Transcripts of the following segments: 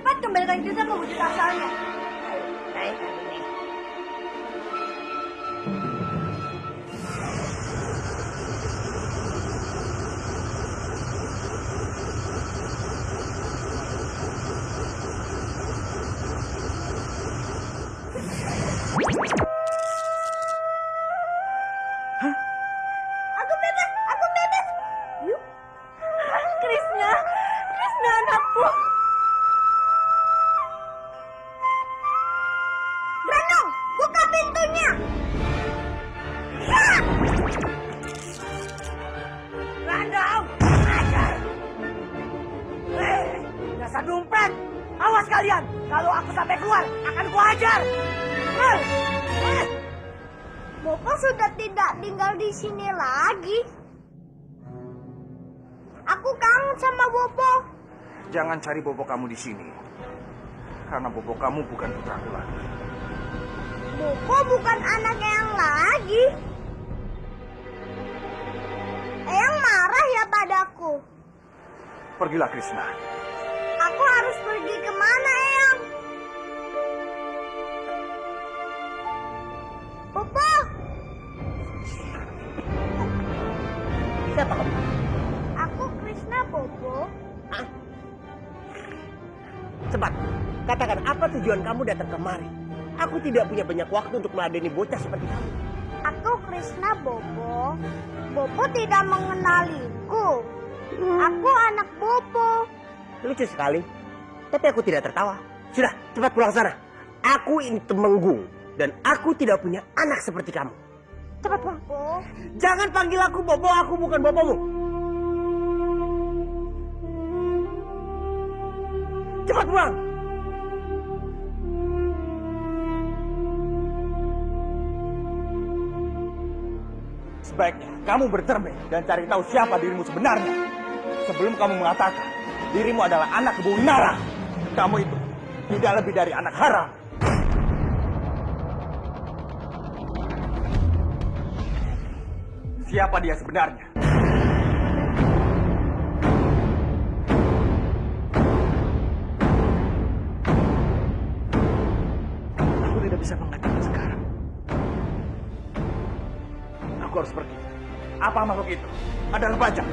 Cepat kembalikan kita ke wujud asalnya. Baik, ini. Aku bebas, aku bebas. Yuk. Krishna, Krishna anakku. Brandong, buka pintunya. Ya! Brandong! Dasar dompet! Awas kalian! Kalau aku sampai keluar, akan kuhajar! Bopo sudah tidak tinggal di sini lagi. Aku kangen sama Bopo. Jangan cari bobo kamu di sini. Karena bobo kamu bukan putraku lagi. Bopo bukan anak Eyang lagi. Eyang marah ya padaku. Pergilah Krishna. Aku harus pergi kemana, Eyang? Bopo, Siapa kamu? aku Krishna, Bopo. Cepat, katakan apa tujuan kamu datang kemari? Aku tidak punya banyak waktu untuk meladeni bocah seperti kamu. Aku Krishna, Bopo. Bopo tidak mengenaliku. Aku anak Bopo. Lucu sekali, tapi aku tidak tertawa. Sudah, cepat pulang sana. Aku ini Temenggung, dan aku tidak punya anak seperti kamu. Cepat pulang. Bopo, Jangan panggil aku Bobo, aku bukan bobomu. Cepat pulang. Sebaiknya kamu bercermin dan cari tahu siapa dirimu sebenarnya. Sebelum kamu mengatakan dirimu adalah anak Ibu Nara. Kamu itu tidak lebih dari anak haram. Siapa dia sebenarnya? Aku tidak bisa mengatakan sekarang. Aku harus pergi. Apa makhluk itu? Adalah bajak.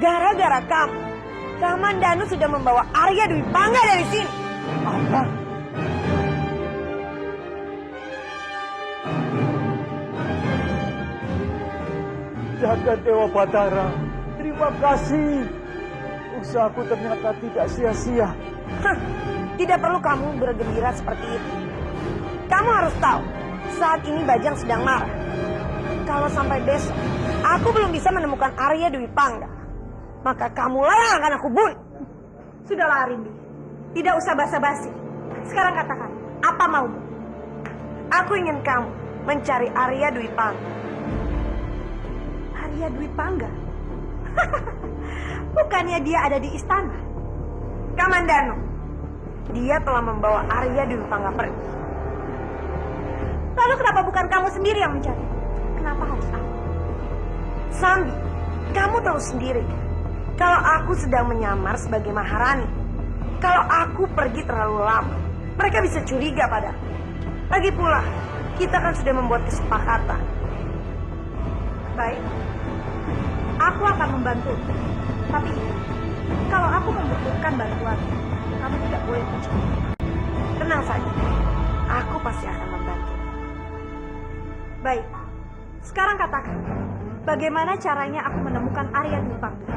gara-gara kamu, Kamandanu sudah membawa Arya Dwi Pangga dari sini. Apa? Jagat Dewa Batara, terima kasih. Usahaku ternyata tidak sia-sia. Hah, tidak perlu kamu bergembira seperti itu. Kamu harus tahu, saat ini Bajang sedang marah. Kalau sampai besok, aku belum bisa menemukan Arya Dwi Pangga, maka kamulah yang akan aku bunuh. Sudahlah Arindi, tidak usah basa-basi. Sekarang katakan, apa maumu? Aku ingin kamu mencari Arya Dwi Pangga. Arya Dwi Pangga? Bukannya dia ada di istana? Kamandanu, dia telah membawa Arya Dwi Pangga pergi. Lalu kenapa bukan kamu sendiri yang mencari? Kenapa harus aku? Sambi, kamu tahu sendiri kalau aku sedang menyamar sebagai Maharani. Kalau aku pergi terlalu lama, mereka bisa curiga padaku. Lagi pula, kita kan sudah membuat kesepakatan. Baik, aku akan membantu. Tapi kalau aku membutuhkan bantuan, kamu tidak boleh percaya. Tenang saja, aku pasti akan membantu. Baik, sekarang katakan, bagaimana caranya aku menemukan Arya Dwi Pangga?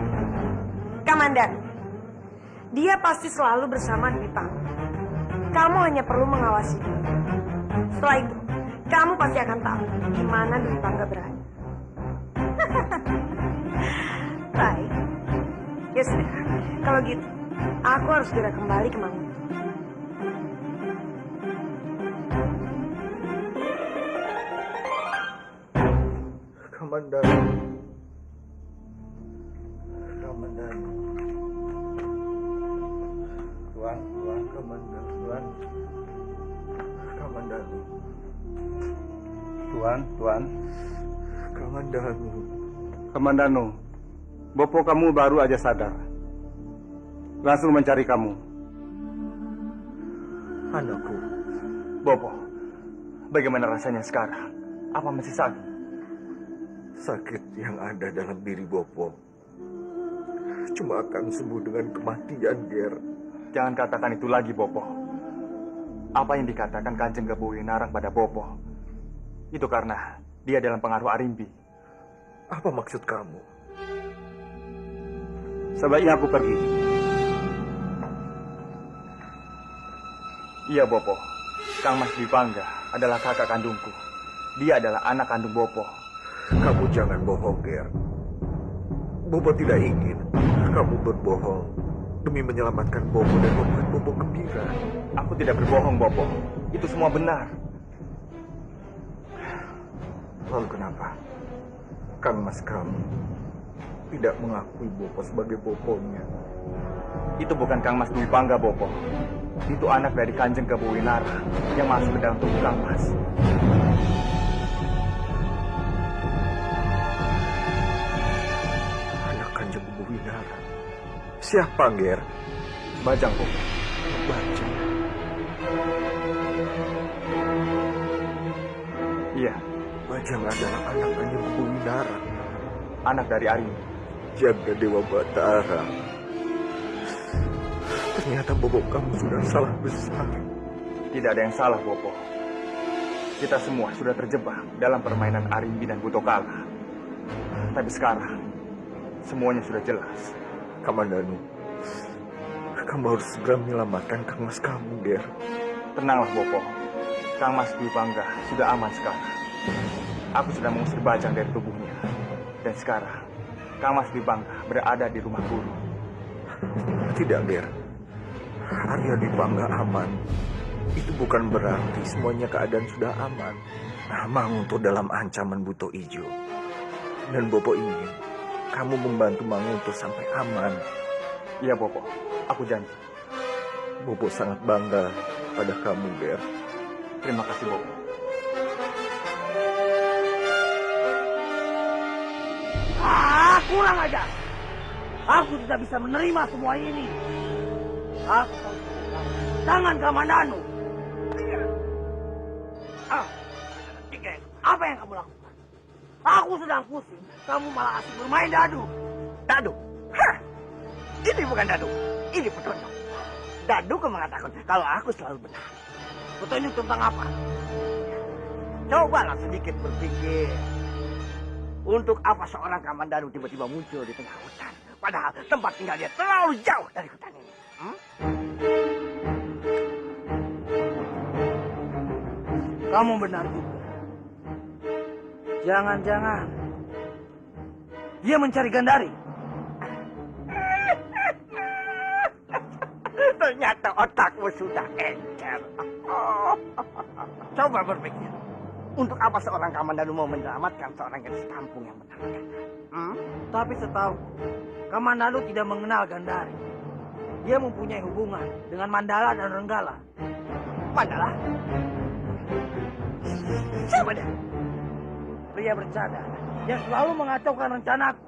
Kamandanu, Dia pasti selalu bersama Dwi Pangga. Kamu hanya perlu mengawasi dia. Setelah itu, kamu pasti akan tahu di mana Dwi Pangga berada. Baik. Ya sudah, kalau gitu, aku harus segera kembali ke Mangunto. Kamandanu. Kamandanu. Tuan, Kamandanu. Kamandanu. Tuan. Kamandanu. Kamandanu, Bopo kamu baru aja sadar. Langsung mencari kamu. Anakku. Bopo, bagaimana rasanya sekarang? Apa masih sakit? Sakit yang ada dalam diri Bopo cuma akan sembuh dengan kematian, Ger. Jangan katakan itu lagi, Bopo. Apa yang dikatakan Kanjeng Gabuwi Narang pada Bopo, itu karena dia dalam pengaruh Arimbi. Apa maksud kamu? Sebaiknya aku pergi. Iya, Bopo. Kang Mas Dwi Pangga adalah kakak kandungku. Dia adalah anak kandung Bopo. Kamu jangan bohong, Ger. Bopo tidak ingin kamu berbohong demi menyelamatkan Bopo dan membuat Bopo gembira. Aku tidak berbohong, Bopo. Itu semua benar. Lalu kenapa Kang Mas kamu tidak mengakui Bopo sebagai Boponya? Itu bukan Kang Mas Dwi Pangga, Bopo. Itu anak dari Kanjeng Gabuwi Narang yang masuk ke dalam tubuh Kang Mas. Anak Kanjeng Gabuwi Narang. Siapa, Ger? Bajang, Bopo. Bajang. Iya, Bajang adalah anak Kanjeng Gabuwi Narang, anak dari Arimbi. jaga Dewa Batara. Ternyata Bopo kamu sudah salah besar. Tidak ada yang salah, Bopo. Kita semua sudah terjebak dalam permainan Arimbi dan Butokala. Tapi sekarang, semuanya sudah jelas. Kamandanu, kamu harus segera menyelamatkan Kang Mas kamu, Ger. Tenanglah, Bopo. Kang Mas Dwi Pangga sudah aman sekarang. Aku sudah mengusir Bajang dari tubuhnya. Dan sekarang, Kang Mas Dwi Pangga berada di rumah guru. Tidak, Ger. Arya Dwi Pangga aman. Itu bukan berarti semuanya keadaan sudah aman. Mangunto dalam ancaman buto ijo. Dan Bopo ingin kamu membantu Mangunto sampai aman. Iya, Bopo. Aku janji. Bopo sangat bangga pada kamu, Ger. Terima kasih, Bopo. Kurang aja. Aku tidak bisa menerima semua ini. Aku tangan Kamandanu. Apa yang kamu lakukan? Aku sedang pusing. Kamu malah asik bermain dadu. Dadu? Hah! Ini bukan dadu. Ini petunjuk. Dadu kau mengatakan kalau aku selalu benar. Petunjuk tentang apa? Cobalah sedikit berpikir. Untuk apa seorang Kamandanu tiba-tiba muncul di tengah hutan? Padahal tempat tinggal dia terlalu jauh dari hutan ini. Kamu benar juga. Jangan-jangan dia mencari Gandari. Ternyata otakmu sudah encer. Coba berpikir. Untuk apa seorang Kamandanu mau menyelamatkan seorang gadis kampung yang bernama Gandari? Tapi setahu Kamandanu tidak mengenal Gandari. Dia mempunyai hubungan dengan Mandala dan Renggala. Mandala? Siapa dia? Pria bercadar yang selalu mengacaukan rencanaku.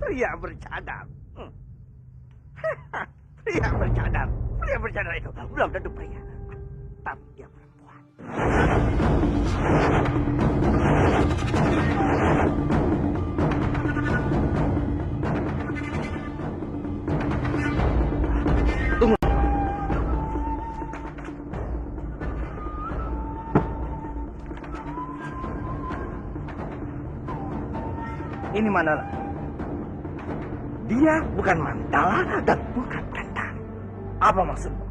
Pria bercadar? Pria bercadar? Pria bercadar itu belum tentu pria. Tapi dia perempuan. Tunggu. Ini Mandala. Dia bukan Mandala dan bukan Gandari. Apa maksudmu?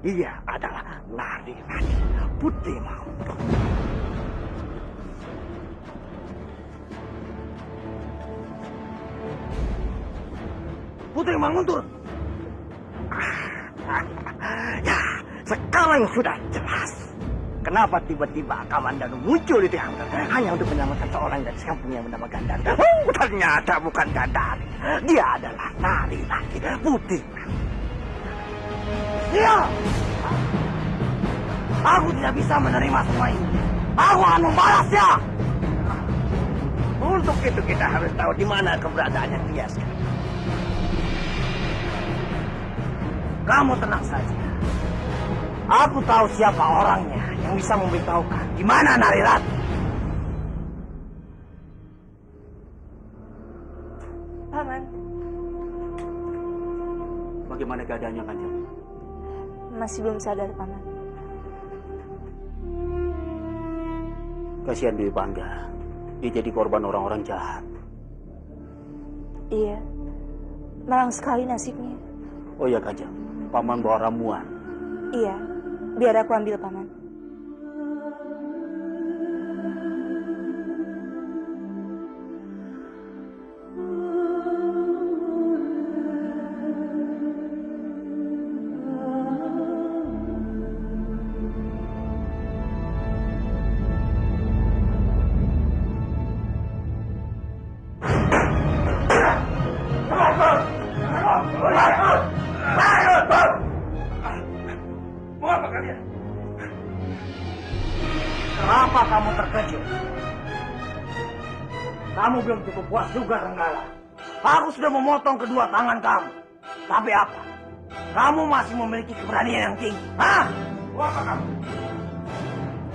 Dia adalah Nari-Rati, putri Manguntur. Putri Manguntur. Ya, sekarang sudah jelas. Kenapa tiba-tiba Kamandanu muncul di tengah hanya untuk menyelamatkan seorang dari kampung yang bernama Gandari? Oh, ternyata bukan Gandari. Dia adalah Nari-Rati, putri. Iya. Aku tidak bisa menerima semua ini. Aku akan membalasnya. Untuk itu kita harus tahu di mana keberadaannya dia sekarang. Kamu tenang saja. Aku tahu siapa orangnya yang bisa memberitahukan di mana Nari-Rati. Paman, Bagaimana keadaannya, Kanjeng? masih belum sadar, Paman. Kasihan Dewi Pangga. Dia jadi korban orang-orang jahat. Iya, malang sekali nasibnya. Oh ya, Kanjeng. Paman bawa ramuan. Iya, biar aku ambil, Paman. Kenapa kamu terkejut? Kamu belum cukup puas juga, Renggala. Aku sudah memotong kedua tangan kamu. Tapi apa? Kamu masih memiliki keberanian yang tinggi. Hah? Apa kamu?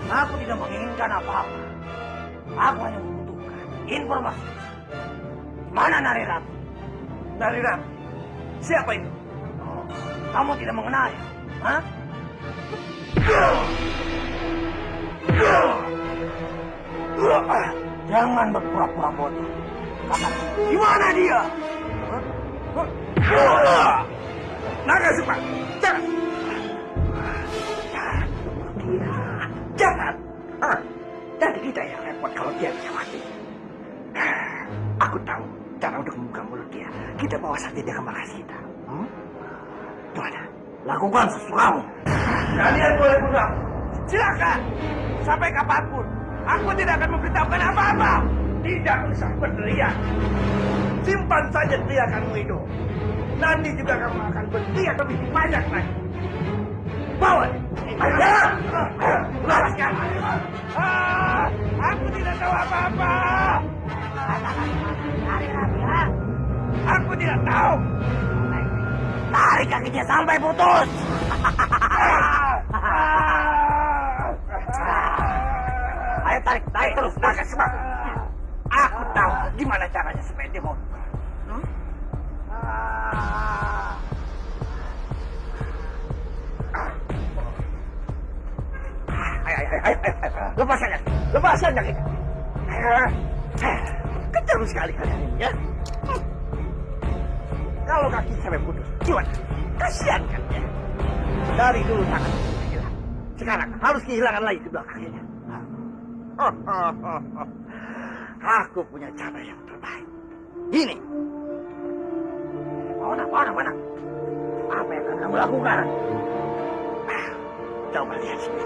Aku tidak menginginkan apa-apa. Aku hanya membutuhkan informasi. Mana Nari-Rati? Nari-Rati? Siapa itu? Oh, kamu tidak mengenalnya? Hah? Jangan berpura-pura bodoh. Di mana dia? Naga Supa, jangan. Jangan. Nanti kita yang repot kalau dia bisa mati. Aku tahu cara untuk membuka mulut dia. Kita bawa saja dia ke markas kita. Gimana? Lakukan sesuatu. Kalian boleh pulang. Silakan. Sampai kapanpun. Aku tidak akan memberitahukan apa-apa. Tidak usah berteriak. Simpan saja teriakanmu itu. Nanti juga kamu akan berteriak lebih banyak lagi. Bawa. Ayo. Lepaskan. Aku tidak tahu apa-apa. Aku tidak tahu. Tarik kakinya sampai putus. Ayo tarik terus, makan semangat. Aku tahu gimana caranya supaya dia mau. Ayo, lepaskan kaki. Kejam sekali kalian ini ya. Kalau kaki sampai putus, gimana? Kasihan kan ya. Dari dulu tangan hilang. Sekarang harus kehilangan lagi kedua kakinya. Aku punya cara yang terbaik. Ini. Mana? Apa yang akan kamu lakukan? Coba lihat sini.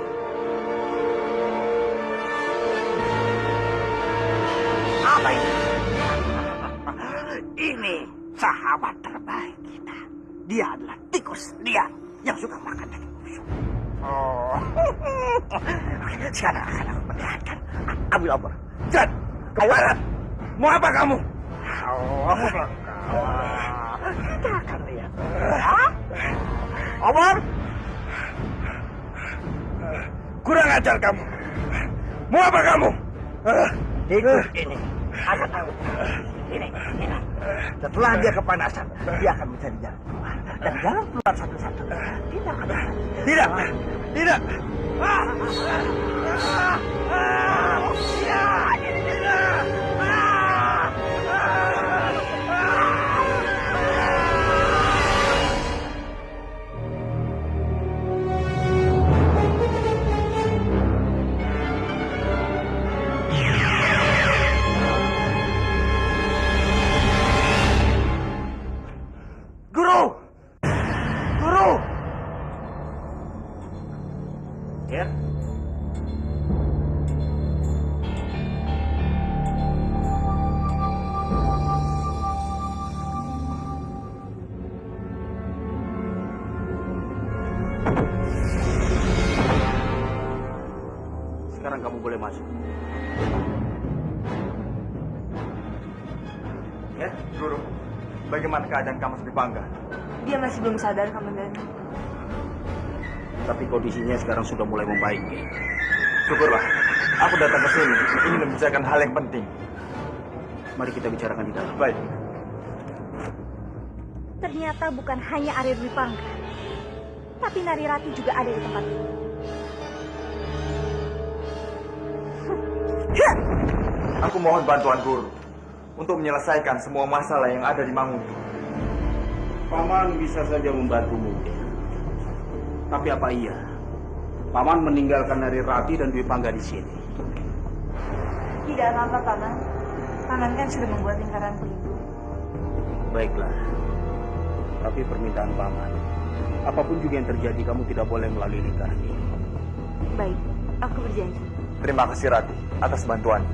Apa ini? Ini sahabat terbaik kita. Dia adalah tikus liar yang suka makan daging busuk. Oh, sekarang akan aku perlihatkan. Ambil obor. Cepat, ke barat. Mau apa kamu? Kita akan lihat. Obor. Kurang ajar kamu. Mau apa kamu? Tikus ini akan tahu. Ini. Setelah dia kepanasan, dia akan mencari jalan keluar. Dan jalan keluar satu-satu. Tidak. Sekarang kamu boleh masuk. Ya, Guru. Bagaimana keadaan Kamas Dewibangga? Dia masih belum sadar, Kamandanu. Tapi kondisinya sekarang sudah mulai membaik, Ger. Syukurlah. Aku datang ke sini ingin membicarakan hal yang penting. Mari kita bicarakan di dalam. Baik. Ternyata bukan hanya Arya Dewibangga, tapi Narirati juga ada di tempat ini. Aku mohon bantuan Guru untuk menyelesaikan semua masalah yang ada di Manguntu. Paman bisa saja membantumu, Ger. Tapi apa iya? Paman meninggalkan Narirati dan Dewibangga di sini. Tidak apa-apa, Paman. Paman kan sudah membuat lingkaran pelindung. Baiklah. Tapi permintaan Paman, apapun juga yang terjadi, kamu tidak boleh melalui lingkaran ini. Baik, aku berjanji. Terima kasih Rati atas bantuanmu.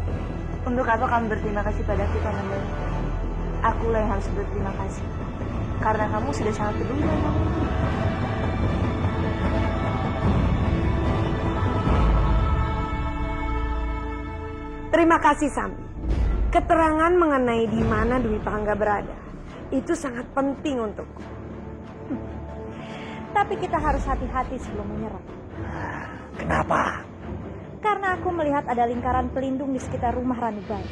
Untuk apa kamu berterima kasih padaku, Kamandanu? Akulah yang harus berterima kasih. Karena kamu sudah sangat peduli dengan aku. Terima kasih, Sambi. Keterangan mengenai di mana Dewibangga berada itu sangat penting untukku. Tapi kita harus hati-hati sebelum menyerang. Kenapa? Karena aku melihat ada lingkaran pelindung di sekitar rumah Ranubaya.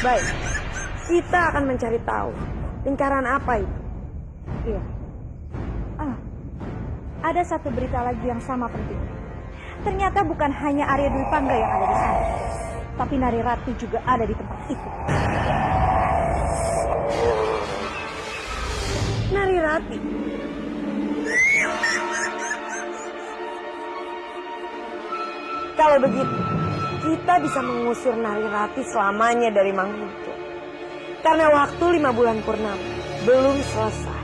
Baik, kita akan mencari tahu lingkaran apa itu. Iya. Ada satu berita lagi yang sama penting. Ternyata bukan hanya Arya Dewibangga yang ada di sana, tapi Narirati juga ada di tempat itu. Narirati. Kalau begitu, kita bisa mengusir Narirati selamanya dari Manguntu. Karena waktu 5 bulan purnama belum selesai.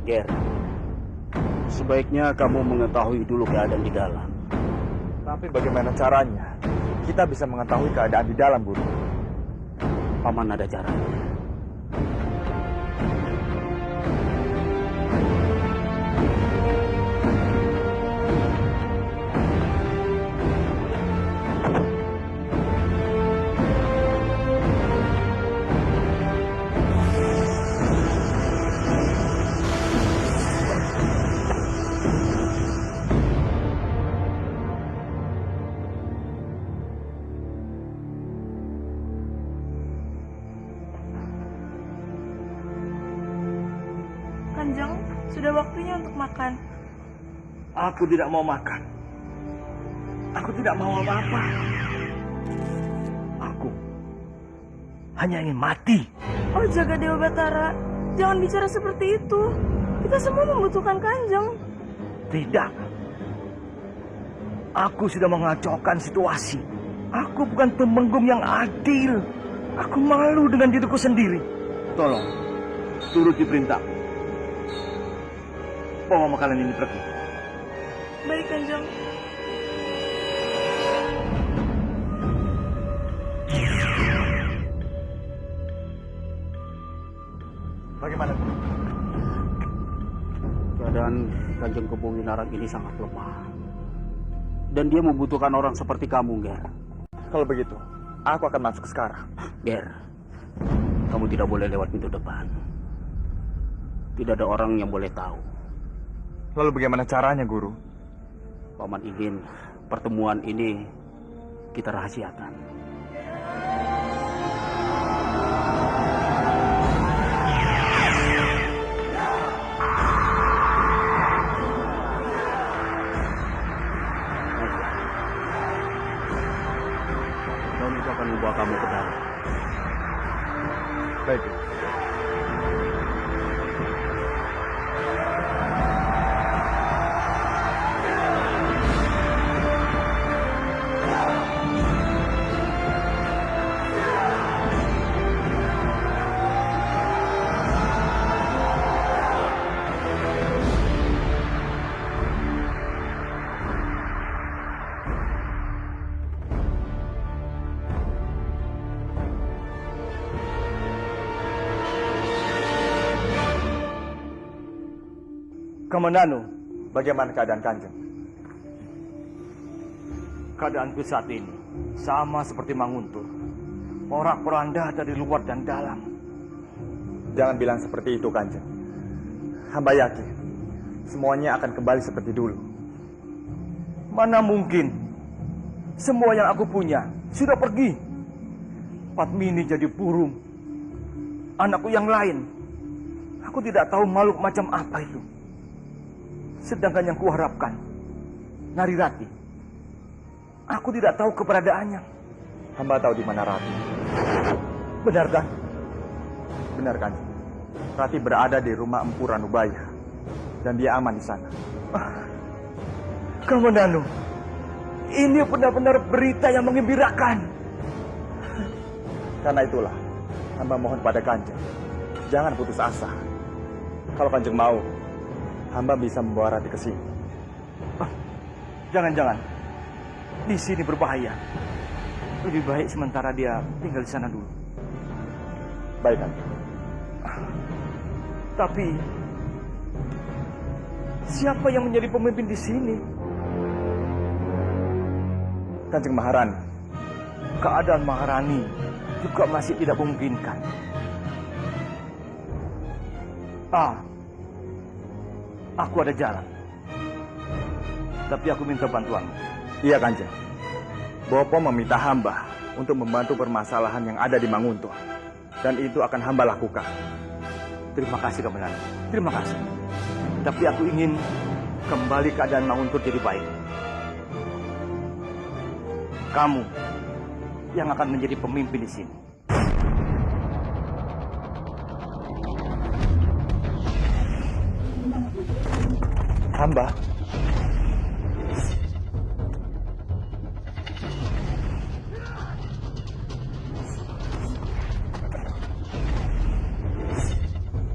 Ger, sebaiknya kamu mengetahui dulu keadaan di dalam. Tapi bagaimana caranya? Kita bisa mengetahui keadaan di dalam, Guru. Paman ada caranya. Kanjeng, sudah waktunya untuk makan. Aku tidak mau makan. Aku tidak mau apa-apa. Aku hanya ingin mati. Oh, Jaga Dewa Batara, jangan bicara seperti itu. Kita semua membutuhkan Kanjeng. Tidak. Aku sudah mengacaukan situasi. Aku bukan temenggum yang adil. Aku malu dengan diriku sendiri. Tolong, turuti perintah. Bawa makanan ini pergi. Baik, Kanjeng. Bagaimana, Guru? Keadaan Kanjeng Kebo Winarang ini sangat lemah. Dan dia membutuhkan orang seperti kamu, Ger. Kalau begitu, aku akan masuk sekarang. Ger, kamu tidak boleh lewat pintu depan. Tidak ada orang yang boleh tahu. Lalu bagaimana caranya, Guru? Paman ingin pertemuan ini kita rahasiakan. Dan itu akan membawa kamu ke dalam. Baik. Kamandanu, Bagaimana keadaan Kanjeng? keadaanku saat ini sama seperti Manguntur. Porak-poranda dari luar dan dalam. Jangan bilang seperti itu, Kanjeng. Hamba yakin semuanya akan kembali seperti dulu. Mana mungkin? Semua yang aku punya sudah pergi. Padmini jadi burung. Anakku yang lain, aku tidak tahu makhluk macam apa itu. Sedangkan yang kuharapkan, Narirati, aku tidak tahu keberadaannya. Hamba tahu di mana Rati. Benar kan? Benar, Kanjeng. Rati berada di rumah Empu Ranubaya. Dan dia aman di sana. Kamandanu, ini benar-benar berita yang menggembirakan. Karena itulah, hamba mohon pada Kanjeng, jangan putus asa. Kalau Kanjeng mau, hamba bisa membawa Rati ke sini. Jangan-jangan, di sini berbahaya. Lebih baik sementara dia tinggal di sana dulu. Baik, Kanjeng. Tapi, siapa yang menjadi pemimpin di sini? Kanjeng Maharani. Keadaan Maharani juga masih tidak memungkinkan. Aku ada jalan. Tapi aku minta bantuanmu. Iya, Kanjeng. Bopo meminta hamba untuk membantu permasalahan yang ada di Manguntur. Dan itu akan hamba lakukan. Terima kasih, Kamandanu. Terima kasih. Tapi aku ingin kembali keadaan Manguntur jadi baik. Kamu yang akan menjadi pemimpin di sini. Hamba?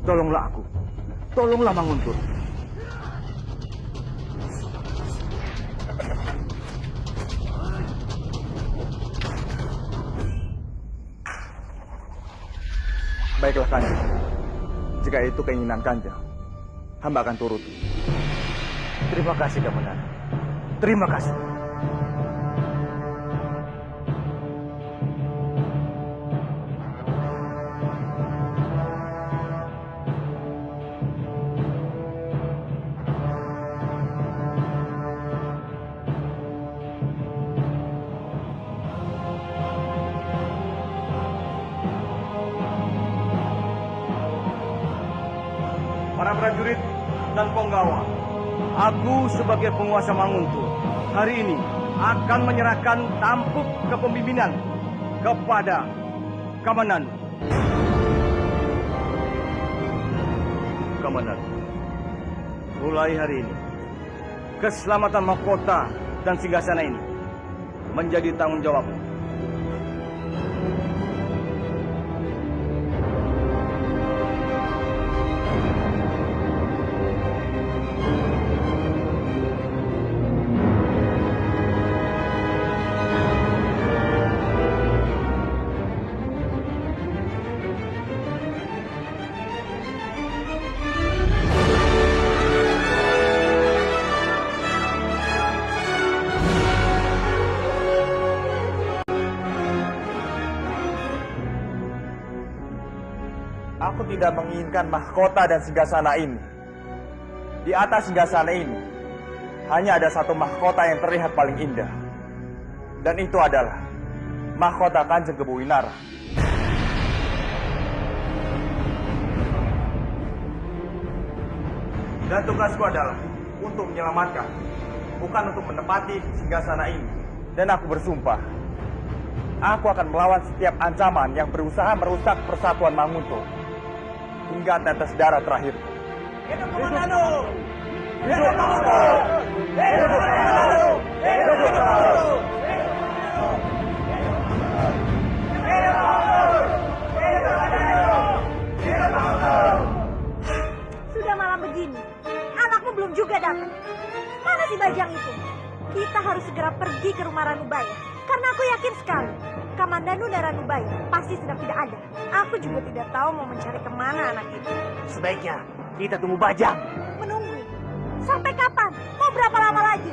Tolonglah aku. Tolonglah Manguntur. Baiklah, Kanjeng. Jika itu keinginan Kanjeng, hamba akan turut. Terima kasih, Kamandanu. Terima kasih. Para prajurit dan penggawa, aku sebagai penguasa Manguntur hari ini akan menyerahkan tampuk kepemimpinan kepada Kamandanu. Kamandanu, mulai hari ini keselamatan mahkota dan singgasana ini menjadi tanggung jawabmu. Aku tidak menginginkan mahkota dan singgasana ini. Di atas singgasana ini, hanya ada satu mahkota yang terlihat paling indah. Dan itu adalah mahkota Kanjeng Kebuwinara. Dan tugasku adalah untuk menyelamatkan, bukan untuk menempati singgasana ini. Dan aku bersumpah, aku akan melawan setiap ancaman yang berusaha merusak persatuan Manguntur hingga tetes darah terakhir. Hidup Kamandanu! Hidup Manguntur! Hidup Kamandanu! Hidup Manguntur! Sudah malam begini, anakmu belum juga datang. Mana si Bajang itu? Kita harus segera pergi ke rumah Ranubaya. Karena aku yakin sekali, Kamandanu dan Ranubaya pasti sedang tidak ada. Aku juga tidak tahu mau mencari kemana anak itu. Sebaiknya kita tunggu Bajang. Menunggu. Sampai kapan? Mau berapa lama lagi?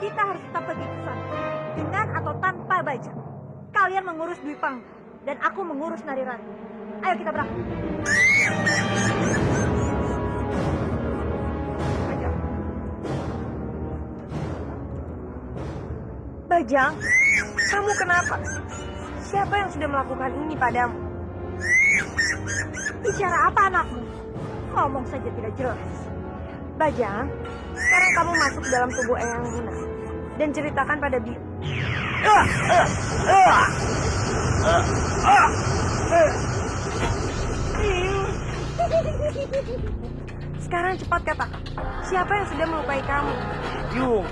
Kita harus tetap pergi ke sana. Dengan atau tanpa Bajang. Kalian mengurus Dwi Pangga dan aku mengurus Narirati. Ayo kita berangkat. Bajang, kamu kenapa? Siapa yang sudah melakukan ini padamu? Bicara apa anakmu? Ngomong saja tidak jelas. Bajang, sekarang kamu masuk dalam tubuh Eyang Luna dan ceritakan pada dia. Sekarang cepat katakan, siapa yang sudah melukai kamu? Yung,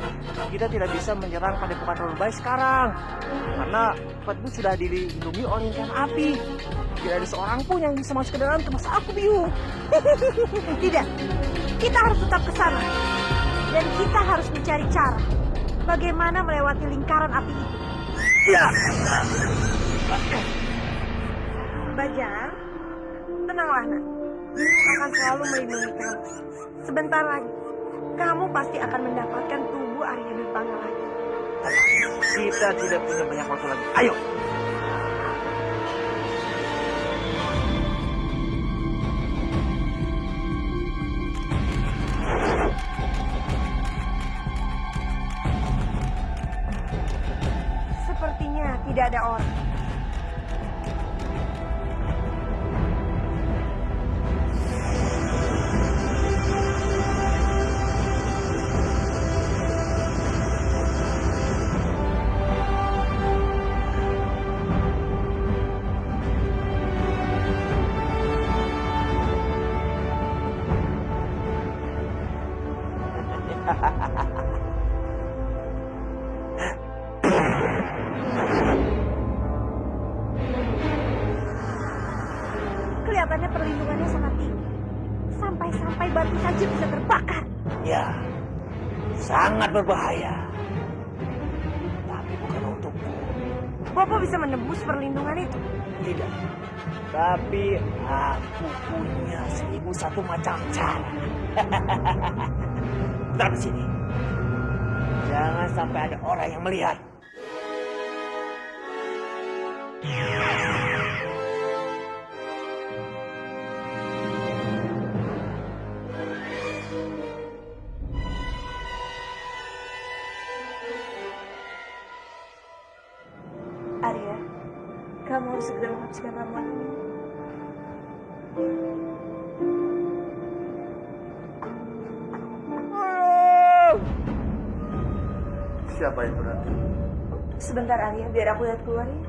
kita tidak bisa menyerang pada Paduka Bayi sekarang. Karena tempat itu sudah dilindungi oleh ikan api. Tidak ada seorang pun yang bisa masuk ke dalam termasuk aku, Biung. Tidak, kita harus tetap ke sana. Dan kita harus mencari cara bagaimana melewati lingkaran api itu. Ya. Bajang, tenanglah nak. Biung akan selalu melindungi kamu. Sebentar lagi, kamu pasti akan mendapatkan tubuh Arya Dwi Pangga lagi. Kita tidak punya banyak waktu lagi. Ayo. Sepertinya tidak ada orang. Kelihatannya perlindungannya sangat tinggi. Sampai-sampai batu saja bisa terbakar. Ya, sangat berbahaya. Tapi bukan untukku. Bopo bisa menembus perlindungan itu. Tidak. Tapi aku punya 1001 macam cara. Tetap di sini. Jangan sampai ada orang yang melihat. Arya, kamu harus segera menghabiskan ramuan ini. Siapa itu Rati? Sebentar Arya, biar aku lihat keluar ya.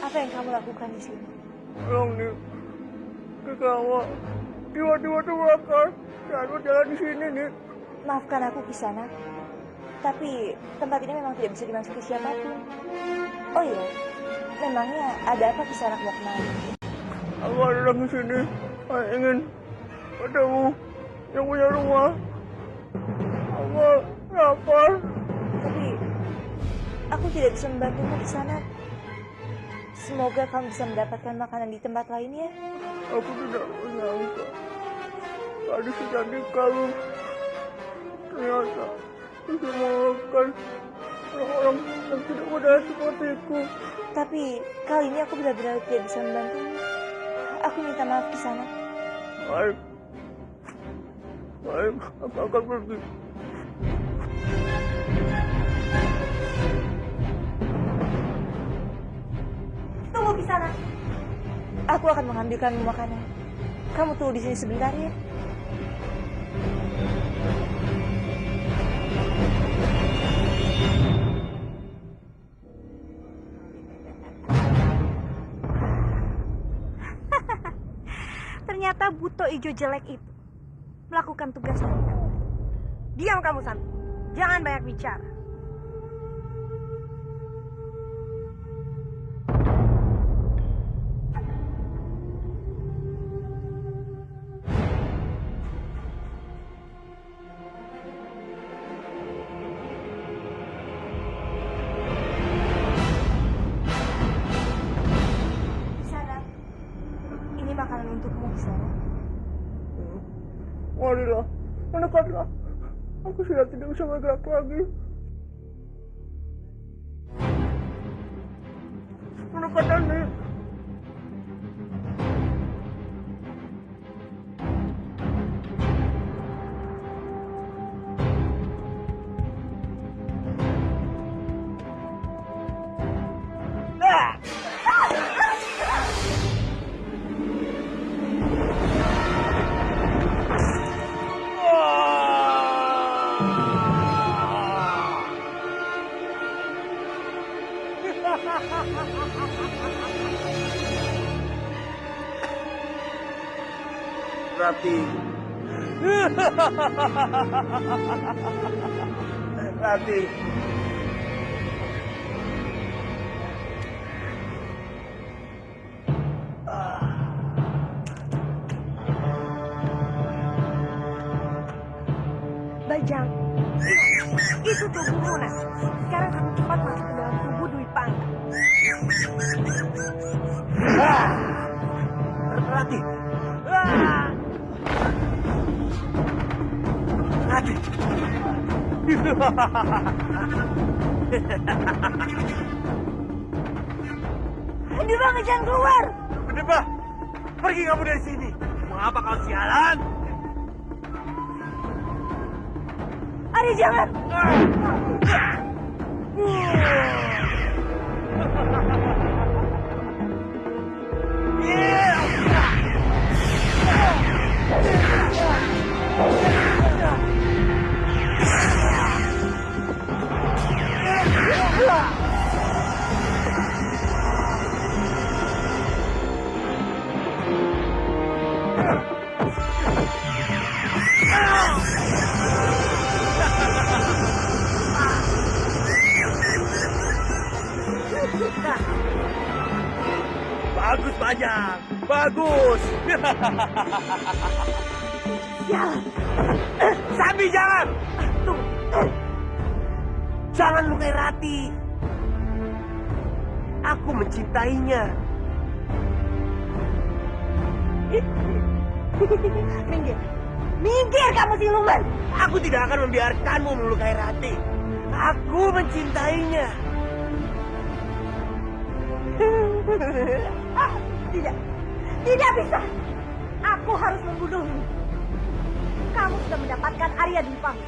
Apa yang kamu lakukan di sini? Tolong nih. Kamu tiba-tiba terbakar. Aku jalan di sini nih. Maafkan aku Kisana, tapi tempat ini memang tidak bisa dimasuki siapapun. Oh iya, memangnya ada apa Kisana mau kemari? Aku ada di sini. Saya ingin ketemu yang punya rumah. Aku lapar. Tapi aku tidak bisa membantumu di sana. Semoga kamu bisa mendapatkan makanan di tempat lain ya. Aku tidak menyangka tadi secantik kamu ternyata bisa makan orang-orang yang tidak mudah sepertiku. Tapi kali ini aku benar-benar tidak bisa membantumu. Aku minta maaf di sana. Baik, baik, aku akan pergi. Tunggu di sana. Aku akan mengambilkanmu makanan. Kamu tunggu di sini sebentar ya. Ternyata buto ijo jelek itu melakukan tugasnya. Diam kamu Santi. Jangan banyak bicara. makanan untukmu, Kisana. Marilah, mendekatlah. Aku sudah tidak bisa bergerak lagi. Mendekatlah nih. Rati. Rati. Bajang, itu tubuhmu, Nak. Sekarang kamu cepat masuk ke dalam tubuh Dwi Pangga. Rati. Rati. Dwi Pangga, jangan keluar. Berdebah, pergi kamu dari sini. Mengapa kau sialan? Ari, jangan. Bagus, Bajang. Bagus. Sialan. Sambi, jangan. Tunggu. Jangan lukai Rati. Aku mencintainya. Minggir. Minggir kamu siluman. Aku tidak akan membiarkanmu melukai Rati. Aku mencintainya. Tidak. Tidak bisa. Aku harus membunuhmu. Kamu sudah mendapatkan Arya Dwi Pangga.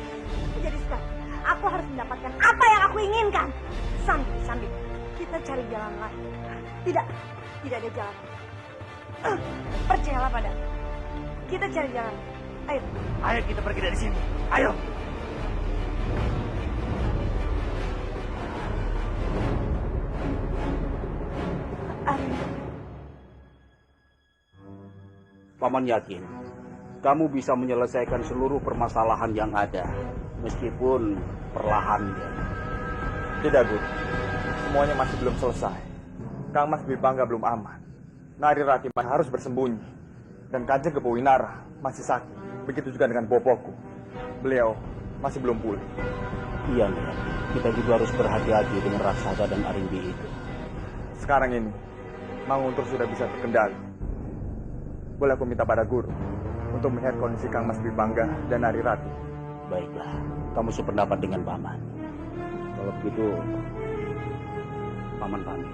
Jadi sekarang aku harus mendapatkan apa yang aku inginkan. Sambil kita cari jalan lain. Tidak ada jalan lain. Percayalah padaku. Kita cari jalan lain. Ayo. Ayo kita pergi dari sini. Ayo. Arya. Paman yakin kamu bisa menyelesaikan seluruh permasalahan yang ada, meskipun perlahan. Tidak, Guru. Semuanya masih belum selesai. Kang Mas Dwi Pangga belum aman. Nari Rati harus bersembunyi. Dan Kanjeng Kepowinara masih sakit. Begitu juga dengan Bopoku. Beliau masih belum pulih. Iya, Nek. Kita juga harus berhati-hati dengan raksasa dan Arimbi itu. Sekarang ini, Manguntur sudah bisa terkendali. Boleh aku minta pada Guru untuk melihat kondisi Kang Mas Dwi Pangga dan Nari Rati. Baiklah, kamu sependapat dengan Paman. Kalau begitu, Paman pamit.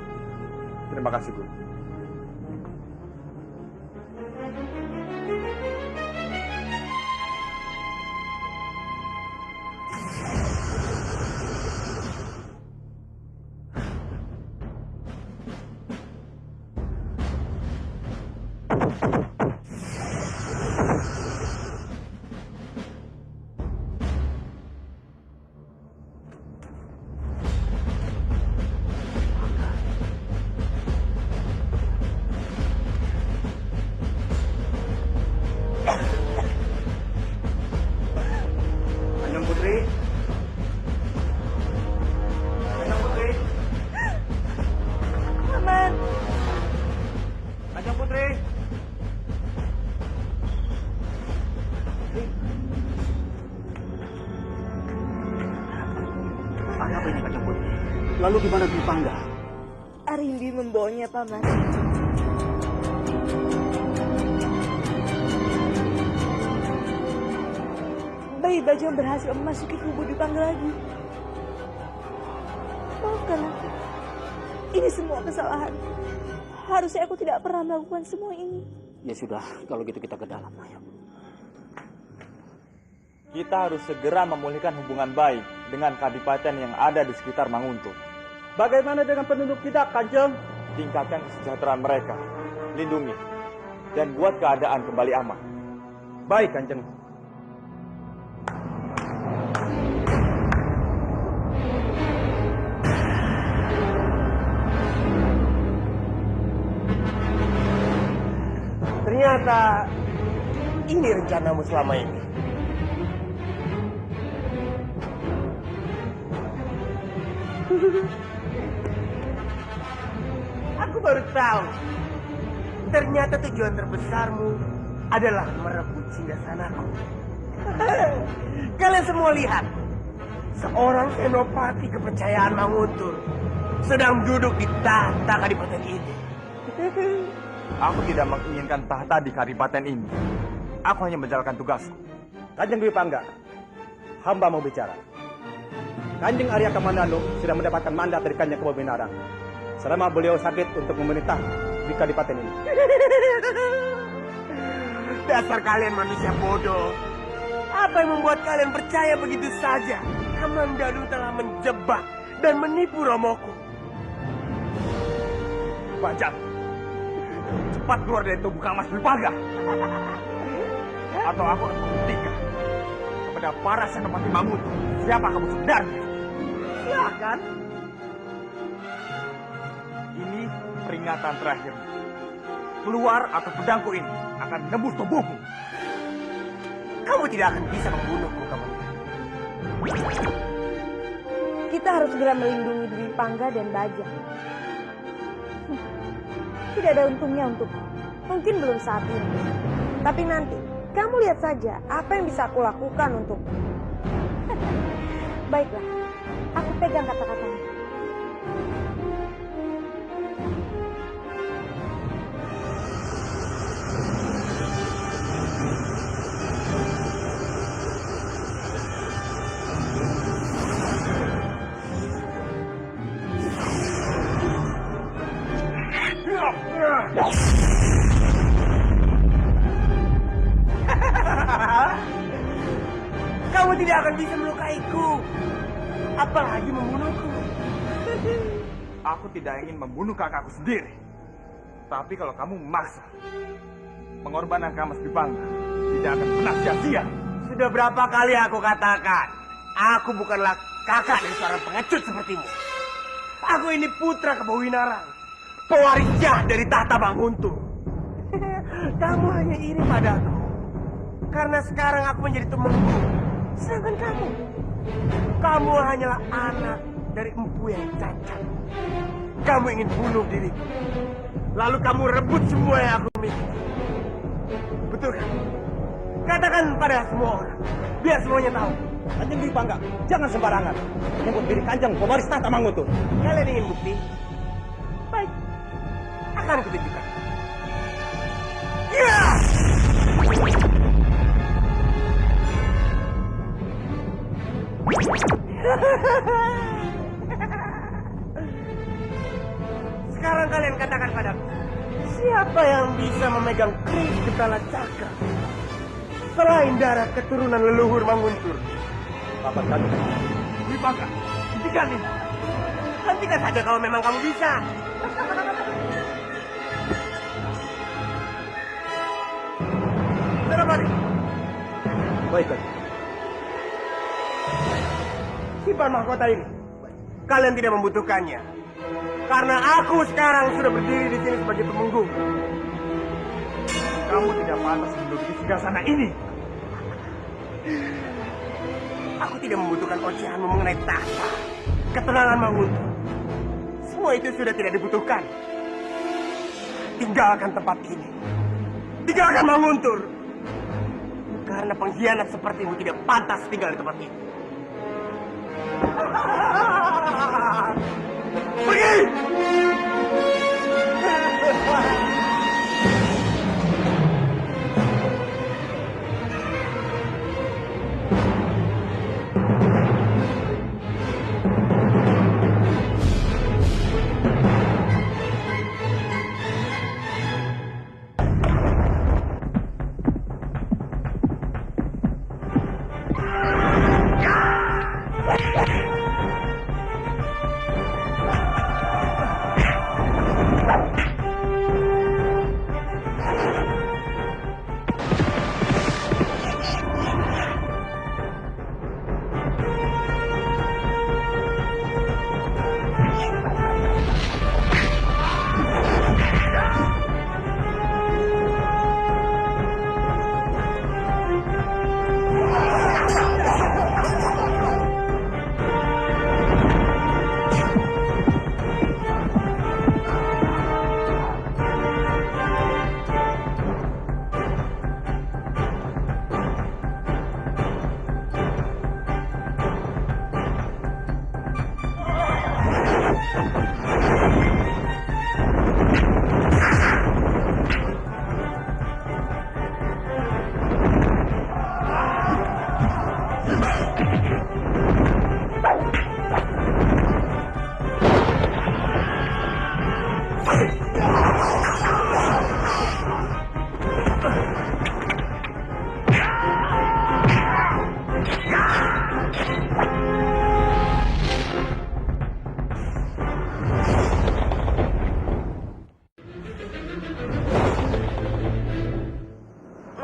Terima kasih, Guru. Kanjeng Putri. Kanjeng Putri. Paman. Kanjeng Putri. Apa ini Kanjeng Putri? Lalu di mana Dwi Pangga? Arimbi membawanya, Paman. Bajang berhasil memasuki tubuh Dipangga lagi. Maafkan aku. Ini semua kesalahan. Harusnya aku tidak pernah melakukan semua ini. Ya sudah, kalau gitu kita ke dalam. Ayo. Kita harus segera memulihkan hubungan baik dengan kadipaten yang ada di sekitar Manguntur. Bagaimana dengan penduduk kita, Kanjeng? Tingkatkan kesejahteraan mereka, lindungi, dan buat keadaan kembali aman. Baik, Kanjeng. Ternyata ini rencanamu selama ini. Aku baru tahu. Ternyata tujuan terbesarmu adalah merebut singgasanaku. Kalian semua lihat. Seorang senopati kepercayaan Manguntur sedang duduk di tahta kadipaten ini. Aku tidak menginginkan tahta di kadipaten ini. Aku hanya menjalankan tugasku. Kanjeng Dwi Pangga, hamba mau bicara. Kanjeng Arya Kamandanu sudah mendapatkan mandat dari Kanjeng Kebobinarang selama beliau sakit untuk memerintah di kadipaten ini. Dasar kalian manusia bodoh. Apa yang membuat kalian percaya begitu saja? Kamandanu telah menjebak dan menipu Romoku. Bajang, cepat keluar dari tubuh Kang Mas Dipangga. Atau aku akan membuktikan kepada para senopati Manguntur siapa kamu sebenarnya. Silakan. Ini peringatan terakhir. Keluar atau pedangku ini akan nembus tubuhmu. Kamu tidak akan bisa membunuhku, Kamandanu. Kita harus segera melindungi Dwi Pangga dan Bajang. Tidak ada untungnya untukku. Mungkin belum saat ini. Tapi nanti, kamu lihat saja apa yang bisa aku lakukan untukmu. Baiklah, aku pegang kata-katamu. Kamu tidak akan bisa melukaiku. Apalagi membunuhku. Aku tidak ingin membunuh kakakku sendiri. Tapi kalau kamu memaksa, pengorbanan Kang Mas Dipangga tidak akan pernah sia-sia. Sudah berapa kali aku katakan, aku bukanlah kakak dari seorang pengecut sepertimu. Aku ini putra Kebawinarang, pewaris jah dari tahta Manguntur. Kamu hanya iri padaku karena sekarang aku menjadi temanmu. Sedangkan kamu hanyalah anak dari empu yang cacat. Kamu ingin bunuh diriku, lalu kamu rebut semua yang aku miliki. Betul kan? Katakan pada semua orang, biar semuanya tahu. Kanjeng Dwi Pangga, jangan sembarangan menyebut diri Kanjeng pewaris tahta Manguntur. Kalian ingin bukti? Baik, akan kutunjukkan. Ya! Sekarang kalian katakan padaku, siapa yang bisa memegang keris Ketala Cakra selain darah keturunan leluhur Manguntur? Bapak Kanjeng. Dwi Pangga, hentikan ini. Hentikan saja kalau memang kamu bisa. Senopati, Baik, Kanjeng. simpan mahkota ini. Kalian tidak membutuhkannya. Karena aku sekarang sudah berdiri di sini sebagai tumenggung. Kamu tidak pantas menduduki singgasana ini. Aku tidak membutuhkan ocehanmu mengenai tahta, ketenangan Manguntur. Semua itu sudah tidak dibutuhkan. Tinggalkan tempat ini. Tinggalkan Manguntur. Karena pengkhianat sepertimu tidak pantas tinggal di tempat ini. Pergi!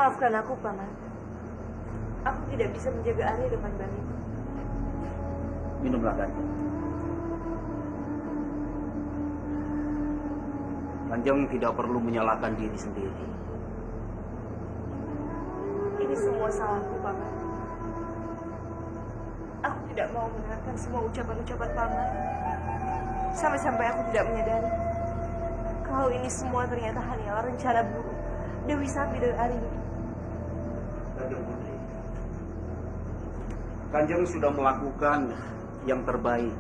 Maafkan aku, Paman. Aku tidak bisa menjaga Arya depan Bani. Minumlah Kanjeng. Kanjeng tidak perlu menyalahkan diri sendiri. Ini semua salahku, Paman. Aku tidak mau mendengarkan semua ucapan-ucapan Paman. Sampai-sampai aku tidak menyadari kalau ini semua ternyata hanyalah rencana buruk Dewi Sakti dan Arya. Kanjeng Putri, Kanjeng sudah melakukan yang terbaik.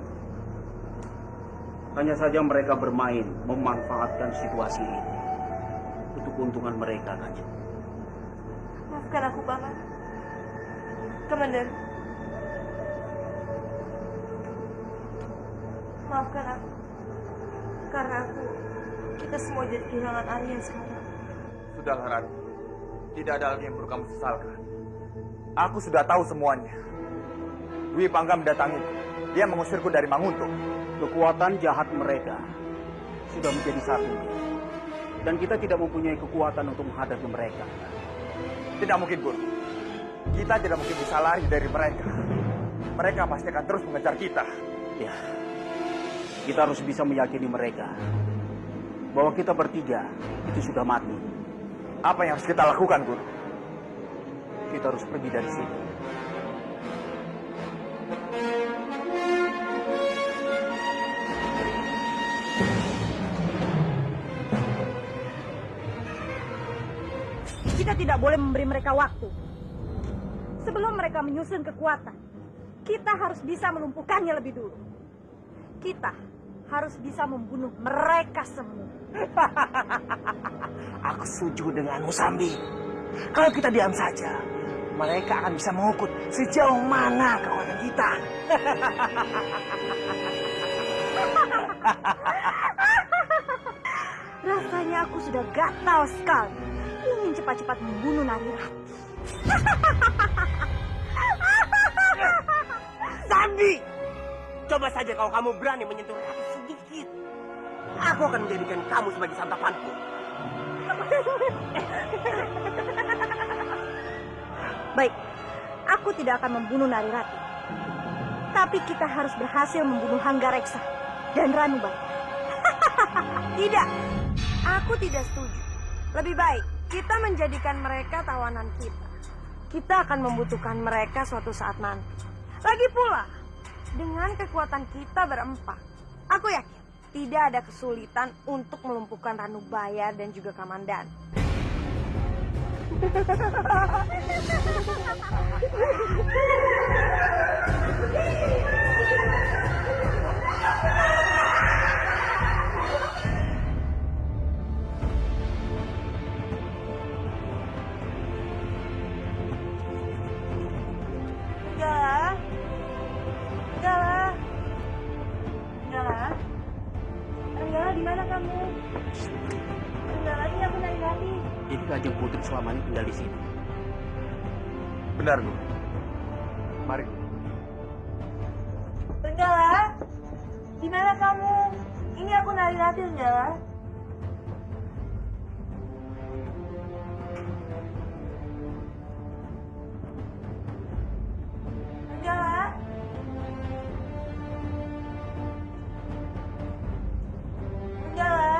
Hanya saja mereka bermain, memanfaatkan situasi ini untuk keuntungan mereka, Kanjeng. Maafkan aku, Paman. Komandan. Maafkan aku. Karena kita semua jadi kehilangan Arya sekarang. Sudahlah, Rati. Tidak ada lagi yang perlu kamu sesalkan. Aku sudah tahu semuanya. Dwi Pangga mendatangiku. Dia mengusirku dari Manguntung. Kekuatan jahat mereka sudah menjadi satu. Dan kita tidak mempunyai kekuatan untuk menghadapi mereka. Tidak mungkin, Guru. Kita tidak mungkin bisa lari dari mereka. Mereka pasti akan terus mengejar kita. Ya, kita harus bisa meyakini mereka bahwa kita bertiga itu sudah mati. Apa yang harus kita lakukan, Guru? Kita harus pergi dari sini. Kita tidak boleh memberi mereka waktu. Sebelum mereka menyusun kekuatan, kita harus bisa melumpuhkannya lebih dulu. Kita harus bisa membunuh mereka semua. Aku setuju denganmu, Sambi. Kalau kita diam saja, mereka akan bisa mengukur sejauh mana kekuatan kita. Rasanya aku sudah gatal sekali. Ingin cepat-cepat membunuh Narirati. Sambi! Coba saja kalau kamu berani menyentuh Rati sedikit. Aku akan menjadikan kamu sebagai santapanku. Baik, aku tidak akan membunuh Narirati. Tapi kita harus berhasil membunuh Hanggareksa dan Ranubaya. Tidak, aku tidak setuju. Lebih baik kita menjadikan mereka tawanan kita. Kita akan membutuhkan mereka suatu saat nanti. Lagi pula, dengan kekuatan kita berempat, aku yakin tidak ada kesulitan untuk melumpuhkan Ranubaya dan juga Kamandan. Di mana kamu? Enggak lagi aku Narirati. Jadi Kanjeng Putri selama ini tinggal di sini. Benar, Guru. Mari. Renggala, di mana kamu? Ini aku Narirati, Renggala. Renggala. Renggala.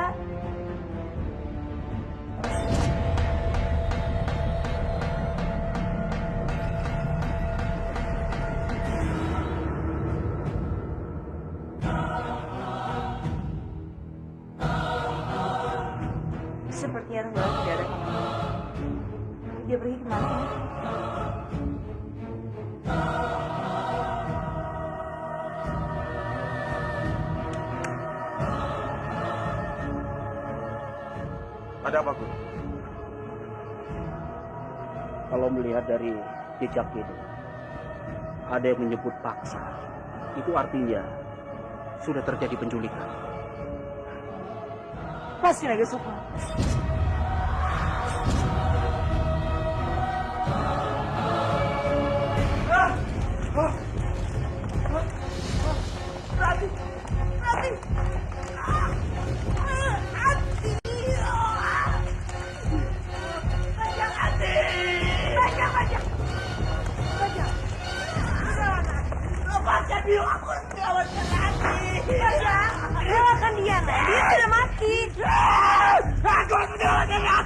Sepertinya Renggala tidak ada kamu. Dia pergi kemana? Ada apa, Guru? Kalau melihat dari jejak itu, ada yang menyebut paksa. Itu artinya sudah terjadi penculikan. Pasti lagi suka.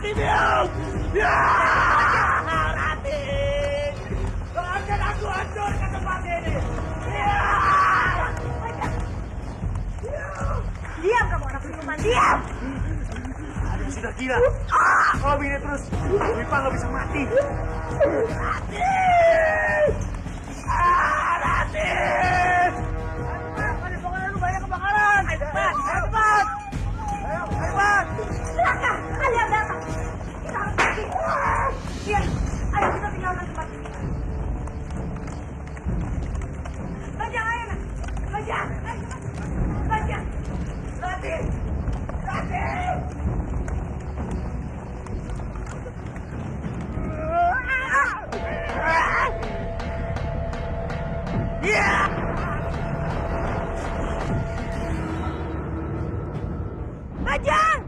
Rati diam! Ya! Rati! Akan aku hancurkan tempat ini! Ya! Diam kamu anak siluman, diam! Aduh, sudah gila. Kalau begini terus, Wipa nggak bisa mati. Rati! Rati! Ada kebakaran, banyak kebakaran. Cepat, cepat! Ayo, cepat! Celaka, kalian datang. Kita harus pergi. Iya, ayo kita tinggalkan tempat ini. Bajang, ayo nak. Bajang, ayo cepat. Bajang. Rati! Rati! Yeah! Bajang!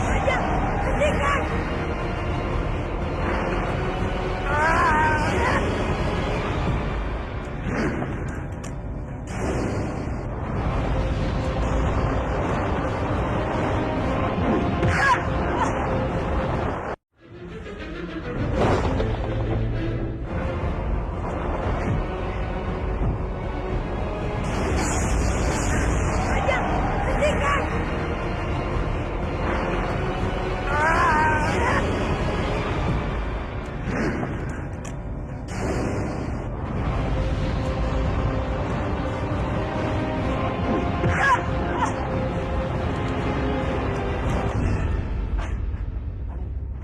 Bajang, hentikan! Bajang, hentikan!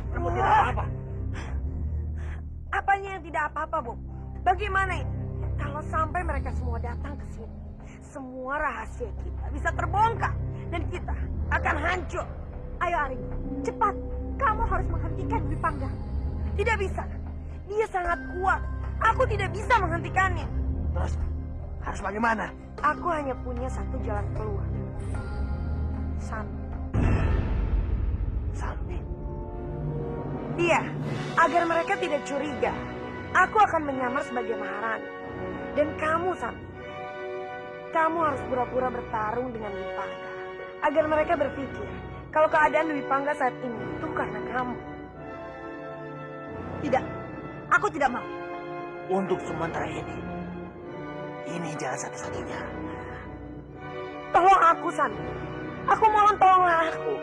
Kamu tidak apa-apa. Apanya yang tidak apa-apa, Bu? Bagaimana ini? Kalau sampai mereka semua datang ke sini, semua rahasia kita bisa terbongkar dan kita akan hancur. Ayo Aring, cepat. Kamu harus menghentikan Dwi Pangga. Tidak bisa. Dia sangat kuat. Aku tidak bisa menghentikannya. Terus, harus bagaimana? Aku hanya punya satu jalan keluar. Sampai. Sampai. Iya, agar mereka tidak curiga. Aku akan menyamar sebagai Maharani. Dan kamu, Sambi, kamu harus pura-pura bertarung dengan Dwi Pangga. Agar mereka berpikir kalau keadaan Dwi Pangga saat ini itu karena kamu. Tidak, aku tidak mau. Untuk sementara ini jalan satu-satunya. Tolong aku, Sambi. Aku mohon tolonglah aku.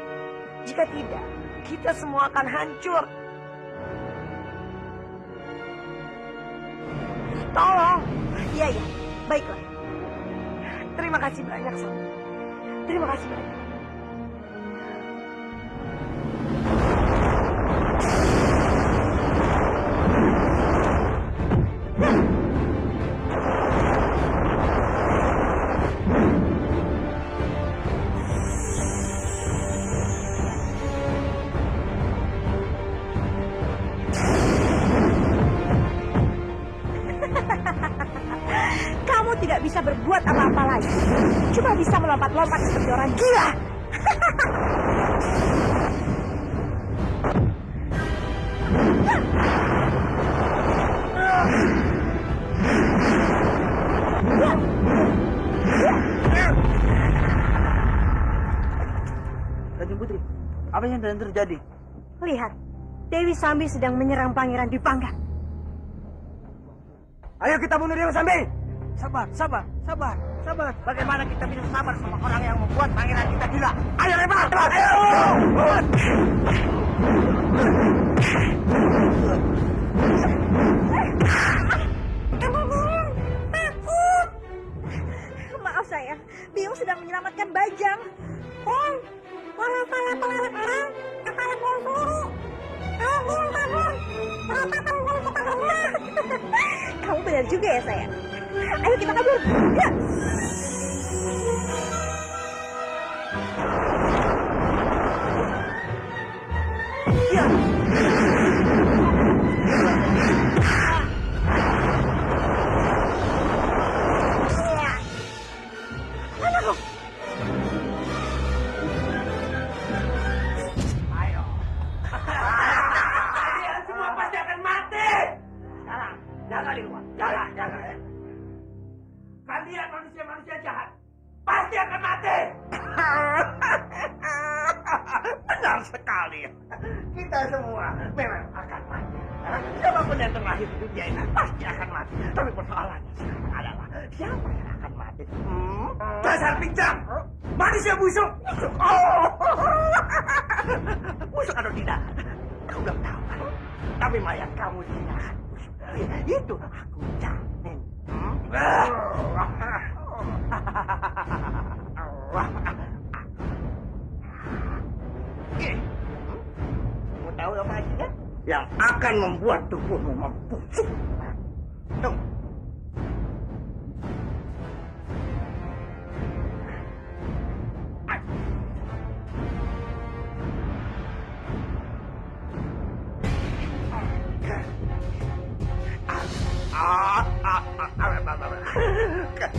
Jika tidak, kita semua akan hancur. Tolong. Iya, iya. Baiklah. Terima kasih banyak, Sam. Terima kasih banyak. Kamu tidak bisa berbuat apa-apa lagi. Cuma bisa melompat-lompat seperti orang gila. Kanjeng Putri, apa yang sedang terjadi? Lihat, Dewi Sambi sedang menyerang Pangeran Dwi Pangga. Ayo kita bunuh dia, Sambi. Sabar, sabar, sabar, sabar. Bagaimana kita bisa sabar sama orang yang membuat pangeran kita gila? Ayo lebar, ayo! Takut. Maaf sayang, Biung sedang menyelamatkan Bajang. Om, pala-pala peleret orang, kepala pohon peluru. Ayo Biung bangun, ratakan pohon kepala. Kamu benar juga ya sayang. Ayo kita kabur. Ya. Ya. Anakku. Ayo. semua memang akan mati. Siapapun yang terlahir di dunia ini pasti akan mati. Tapi persoalannya sekarang adalah siapa yang akan mati? Dasar pincang! Manusia busuk! Busuk atau tidak? Aku belum tahu. Tapi mayat kamu tidak akan busuk. Itu aku jamin. Kamu tahu apa aja? Yang akan membuat tubuhmu membusuk. Tunggu.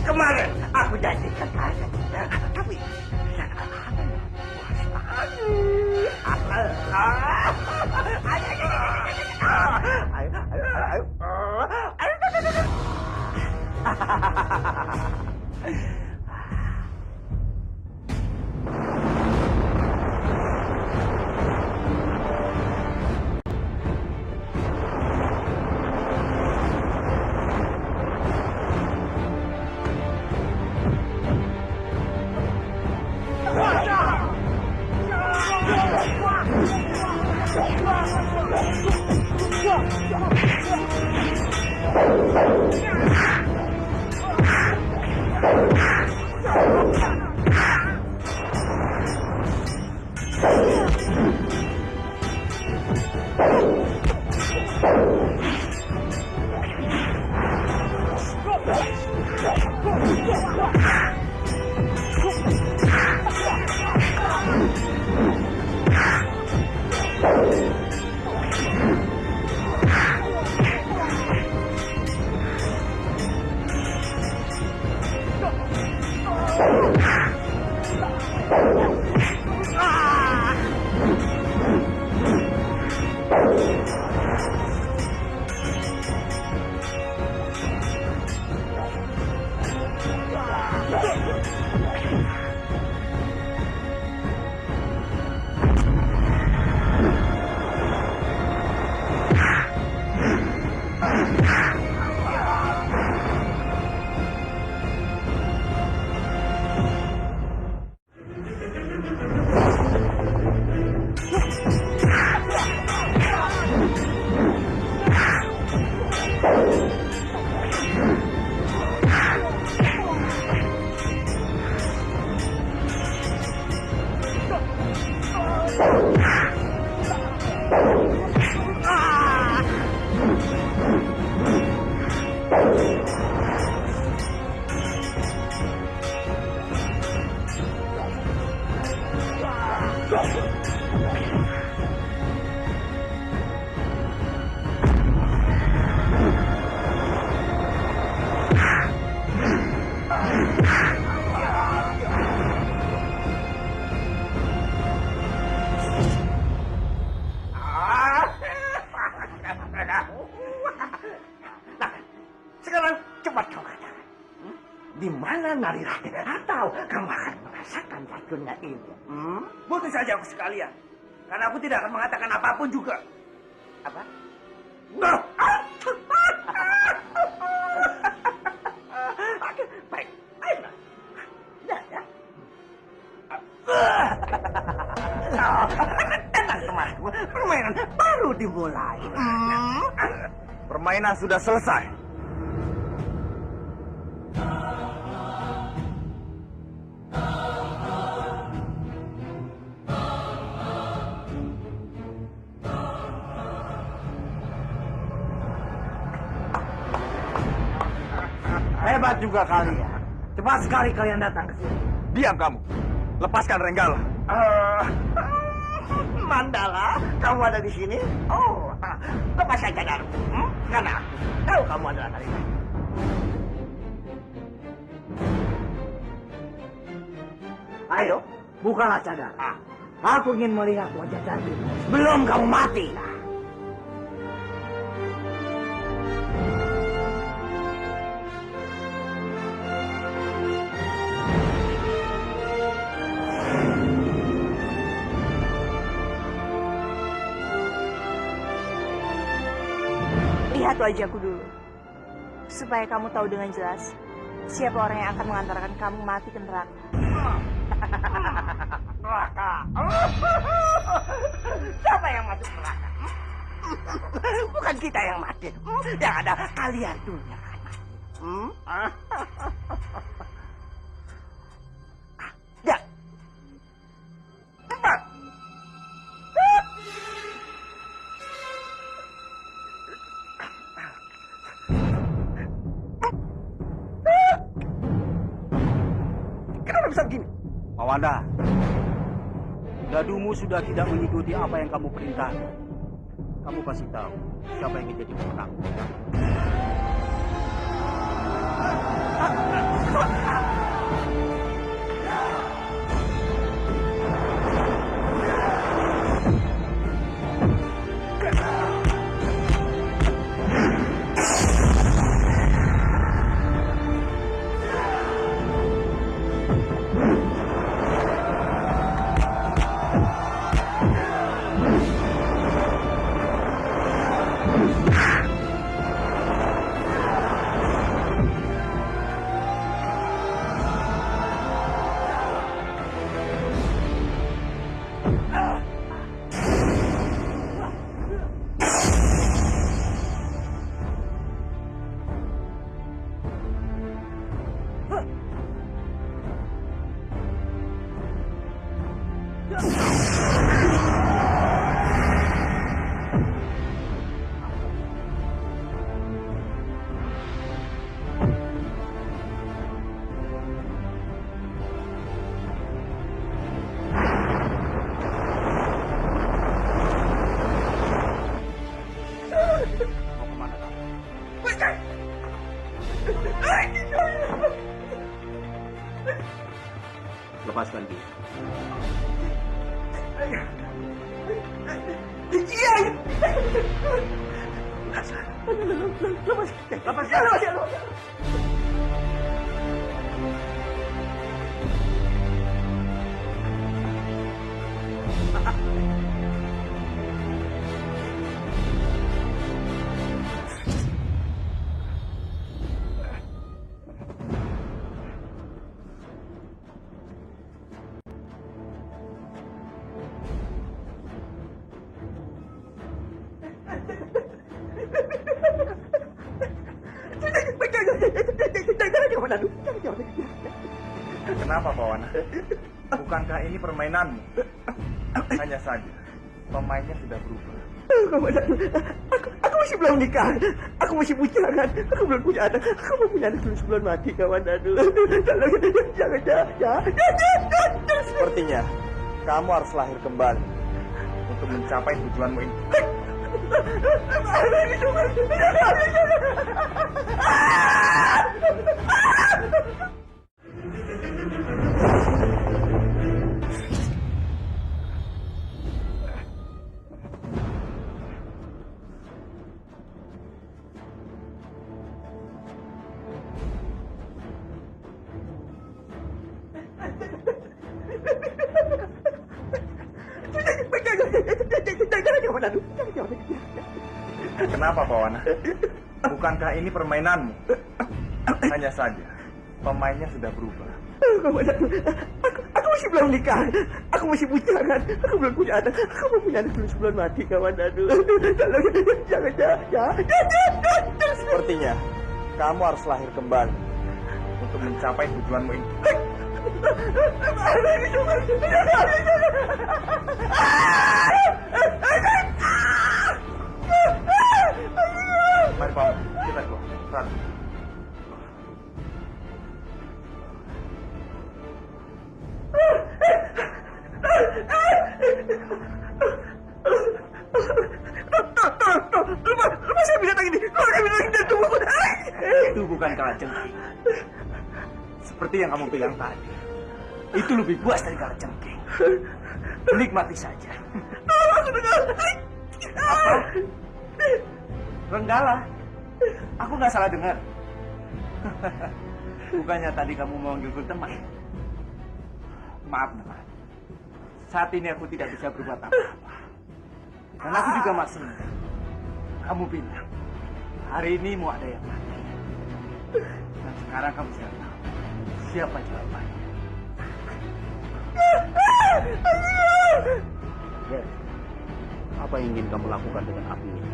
Kemarin aku janjikan kalian, tapi sekarang cepat kau katakan, di mana Narirati? Atau kamu akan merasakan racunnya ini? Bunuh saja aku sekalian. Karena aku tidak akan mengatakan apapun juga. Apa? Oke, baik. Ayolah. Ya, ya. Tenang temanku, permainan baru dimulai. Permainan sudah selesai. Hebat juga kalian. Cepat sekali kalian datang ke sini. Diam kamu. Lepaskan Renggala. Mandala, kamu ada di sini? Oh, lepas saja darahmu. Karena aku tahu kamu adalah Narirati. Ayo, bukalah cadar. Aku ingin melihat wajah cantikmu sebelum kamu mati. lihat wajahku dulu. Supaya kamu tahu dengan jelas siapa orang yang akan mengantarkan kamu mati ke neraka. Neraka. Siapa yang masuk neraka? Bukan kita yang mati. Yang ada kalian dulu yang akan mati. Ya. 4. Kenapa bisa begini? Pak Wanda, dadumu sudah tidak mengikuti apa yang kamu perintahkan. Kamu pasti tahu siapa yang menjadi pemenang. Lepaskan dia. Lepaskan. Kenapa, Pak Wana? Bukankah ini permainanmu? Hanya saja, pemainnya sudah berubah. Aku masih belum nikah. Aku masih bujangan. Aku belum punya anak. Aku belum punya anak dulu sebelum mati, kawan. Tolong, jangan. Sepertinya, kamu harus lahir kembali untuk mencapai tujuanmu ini. Kenapa, Pak Wana? Bukankah ini permainanmu? Hanya saja, pemainnya sudah berubah. Aku masih belum nikah. Aku masih bujangan. Aku belum punya anak. Aku belum punya anak dulu sebelum mati, kawan. Tolong, jangan. Sepertinya, kamu harus lahir kembali untuk mencapai tujuanmu ini. Mari, Pak, kita keluar. Ratu. Lepas binatang ini. Keluarkan binatang ini dari tubuhku. Itu bukan kalajengking. Seperti yang kamu bilang tadi. Itu lebih buas dari kalajengking. Nikmati saja. Apa? Renggala? Aku nggak salah dengar. Bukannya tadi kamu memanggilku teman? Maaf, teman. Saat ini aku tidak bisa berbuat apa-apa. Dan aku juga masih. Kamu bilang Hari ini mau ada yang mati. Dan sekarang kamu sudah tahu siapa jawabannya. Ger, apa yang ingin kamu lakukan dengan api ini?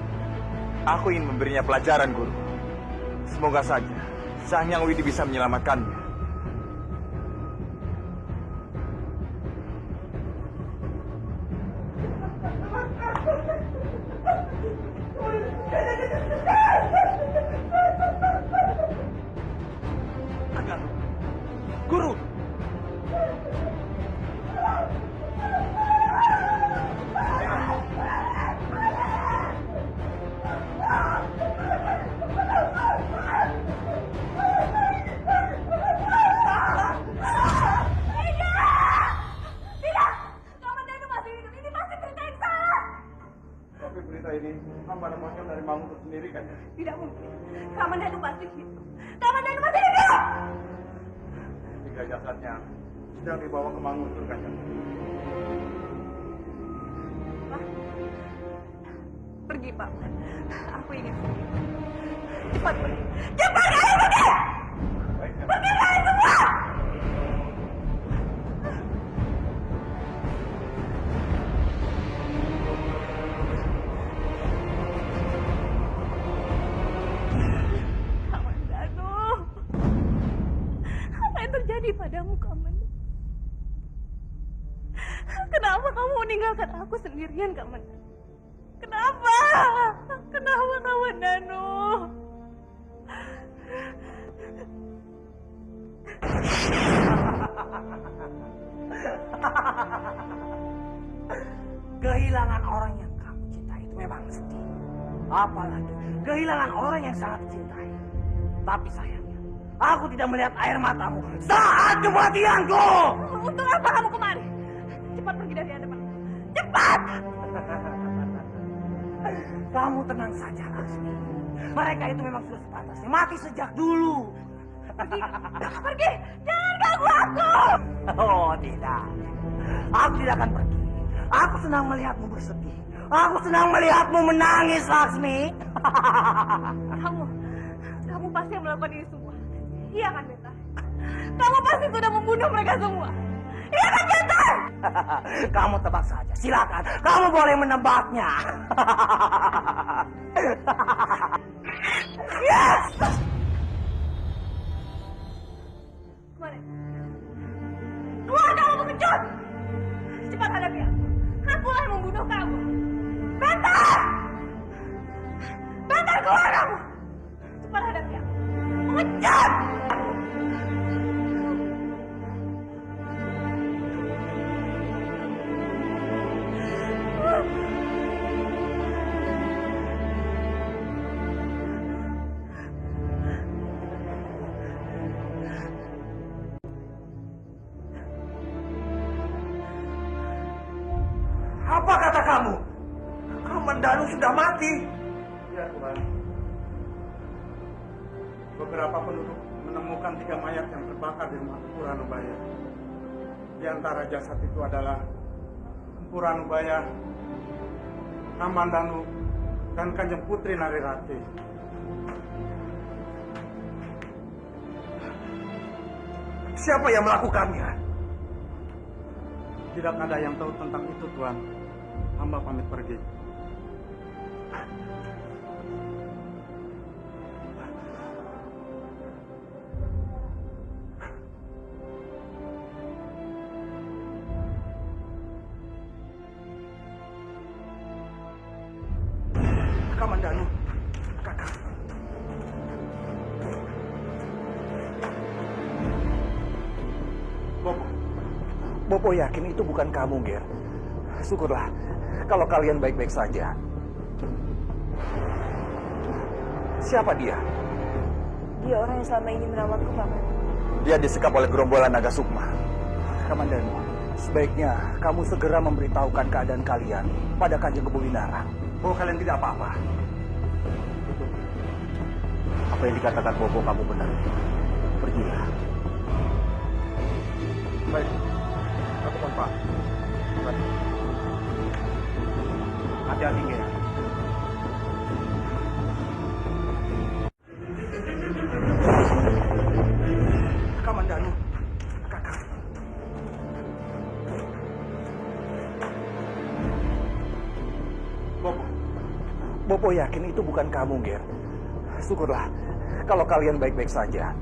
Aku ingin memberinya pelajaran, Guru. Semoga saja Sang Hyang Widi bisa menyelamatkannya. Guru! Tapi berita ini hamba dapatkan dari Manguntur sendiri kan? Tidak mungkin. Kamandanu pasti hidup. Kamandanu masih hidup. Tiga jasadnya sedang dibawa ke Manguntur kan? Pak, pergi Pak. Aku ingin sendiri. Cepat pergi. Cepat kalian pergi! Pergi kalian semua! Kamandanu. Apa yang terjadi padamu, Kamandanu? Kenapa kamu meninggalkan aku sendirian, Kamandanu? Kenapa? Kenapa, Kamandanu? Kehilangan orang yang kamu cintai itu memang sedih. Apalagi kehilangan orang yang sangat cintai. Tapi sayangnya, aku tidak melihat air matamu saat kematianku. Untuk apa kamu kemari? Cepat pergi dari hadapan. Cepat! Kamu tenang saja, Laksmi. Mereka itu memang sudah sepantasnya mati sejak dulu. Pergi! Pergi! Jangan ganggu aku! Oh, tidak. Aku tidak akan pergi. Aku senang melihatmu bersedih. Aku senang melihatmu menangis, Laksmi. Kamu pasti yang melakukan ini semua. Iya kan, Beta? Kamu pasti sudah membunuh mereka semua. Iya kan, Beta? Kamu tebak saja. Silakan. Kamu boleh menebaknya. Yes! Kemana? Keluar kamu pengecut! Cepat hadapi aku. Akulah yang membunuh kamu. Beta! Beta, keluar kamu! Cepat hadapi aku. Pengecut! Apa kata kamu? Kamandanu sudah mati. Ya, Tuhan. Beberapa penduduk menemukan 3 mayat yang terbakar di rumah Empu Ranubaya. Di antara jasad itu adalah Empu Ranubaya, Kamandanu, dan Kanjeng Putri Narirati. Siapa yang melakukannya? Tidak ada yang tahu tentang itu, Tuhan. Hamba pamit pergi. Kamandanu, kakak. Bopo yakin itu bukan kamu, Ger. Syukurlah kalau kalian baik-baik saja. Siapa dia? Dia orang yang selama ini merawatku, Paman. Dia disekap oleh gerombolan Naga Sukma. Kamandanu, sebaiknya kamu segera memberitahukan keadaan kalian pada Kanjeng Kebowinarang. Bahwa kalian tidak apa-apa. Apa yang dikatakan Bopo kamu benar. Pergilah. Baik. Aku pun, Pak. Baik. Hati-hati, Ger. Bopo yakin itu bukan kamu, Ger. Syukurlah kalau kalian baik-baik saja.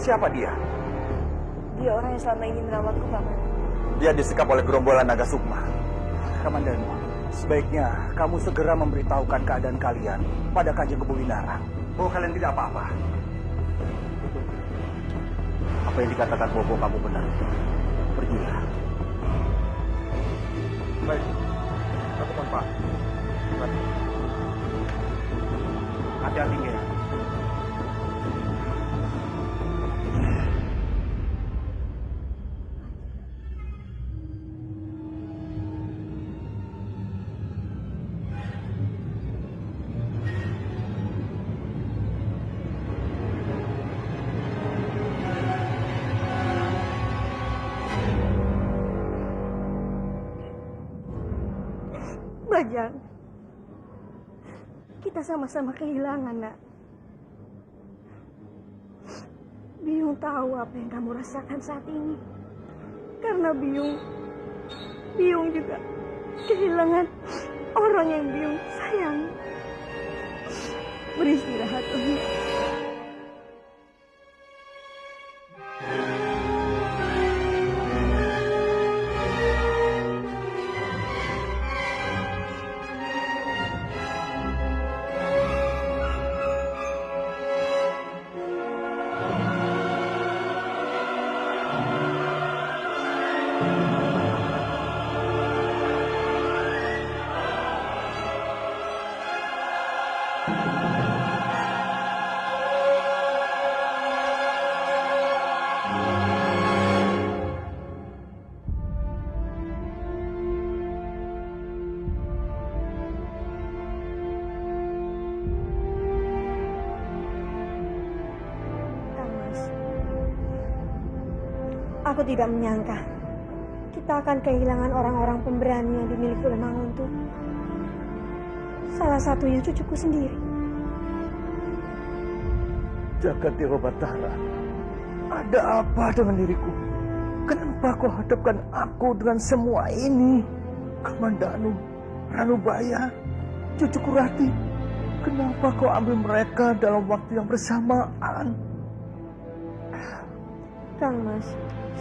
Siapa dia? Dia orang yang selama ini merawatku, Paman. Dia disekap oleh gerombolan naga sukma. Kamandanu, sebaiknya kamu segera memberitahukan keadaan kalian pada Kanjeng Kebunarang. Oh, kalian tidak apa-apa. Apa yang dikatakan Bopo kamu benar. Pergilah. Baik. Lakukan, Pak. Hati-hati, Ger. Bajang, kita sama-sama kehilangan, Nak. Biung tahu apa yang kamu rasakan saat ini. Karena Biung juga kehilangan orang yang Biung sayang. Beristirahat, Umi. Aku tidak menyangka kita akan kehilangan orang-orang pemberani yang dimiliki oleh Manguntu. Salah satunya cucuku sendiri. Jagat Dewa Batara, ada apa dengan diriku? Kenapa kau hadapkan aku dengan semua ini? Kamandanu, Ranubaya, cucuku Rati. Kenapa kau ambil mereka dalam waktu yang bersamaan? Kang Mas,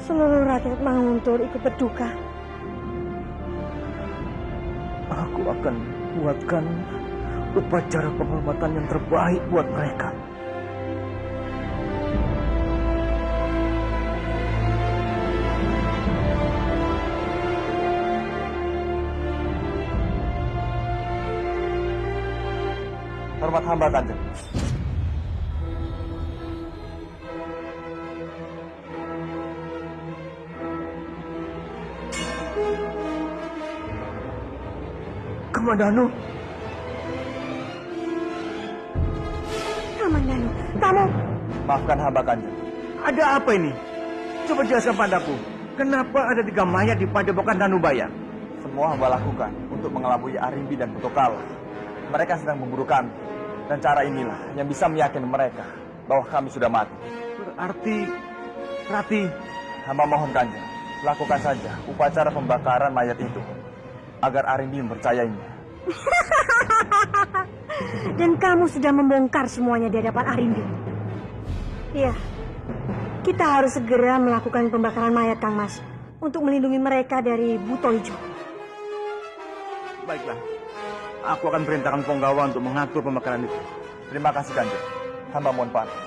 seluruh rakyat Manguntur ikut berduka. Aku akan buatkan upacara penghormatan yang terbaik buat mereka. Hormat hamba, Kanjeng. Kamandanu, Kamu... Maafkan hamba, Kanjeng. Ada apa ini? Coba jelaskan padaku. Kenapa ada 3 mayat di padepokan Ranubaya? Semua hamba lakukan untuk mengelabui Arimbi dan Putokala. Mereka sedang memburu kami. Dan cara inilah yang bisa meyakinkan mereka bahwa kami sudah mati. Berarti Rati... Hamba mohon, Kanjeng, lakukan saja upacara pembakaran mayat itu agar Arimbi mempercayainya. Dan kamu sudah membongkar semuanya di hadapan Arimbi. Iya, kita harus segera melakukan pembakaran mayat, Kang Mas, untuk melindungi mereka dari Buto Ijo. Baiklah, aku akan perintahkan Ponggawa untuk mengatur pembakaran itu. Terima kasih, Kanjeng. Hamba mohon pamit.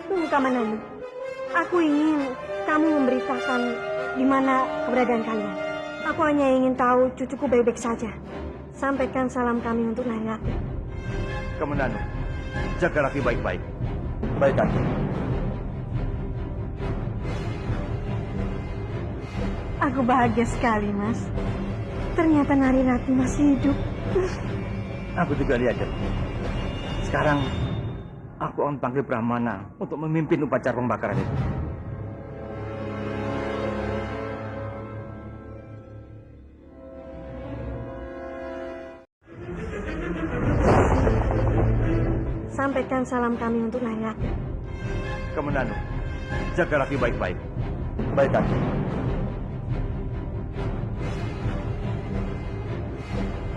Tunggu, Kamananu. Aku ingin kamu memberitakan di mana keberadaan kalian. Aku hanya ingin tahu cucuku baik-baik saja. Sampaikan salam kami untuk Narirati. Kamandanu, jaga Rati baik-baik. Baik, Kanjeng. Aku bahagia sekali, Mas. Ternyata Narirati masih hidup. Aku juga lihat, Jeng. Sekarang, aku akan panggil Brahmana untuk memimpin upacara pembakaran itu. Sampaikan salam kami untuk Narirati. Kamandanu, jaga Rati baik-baik. Baik, Kanjeng.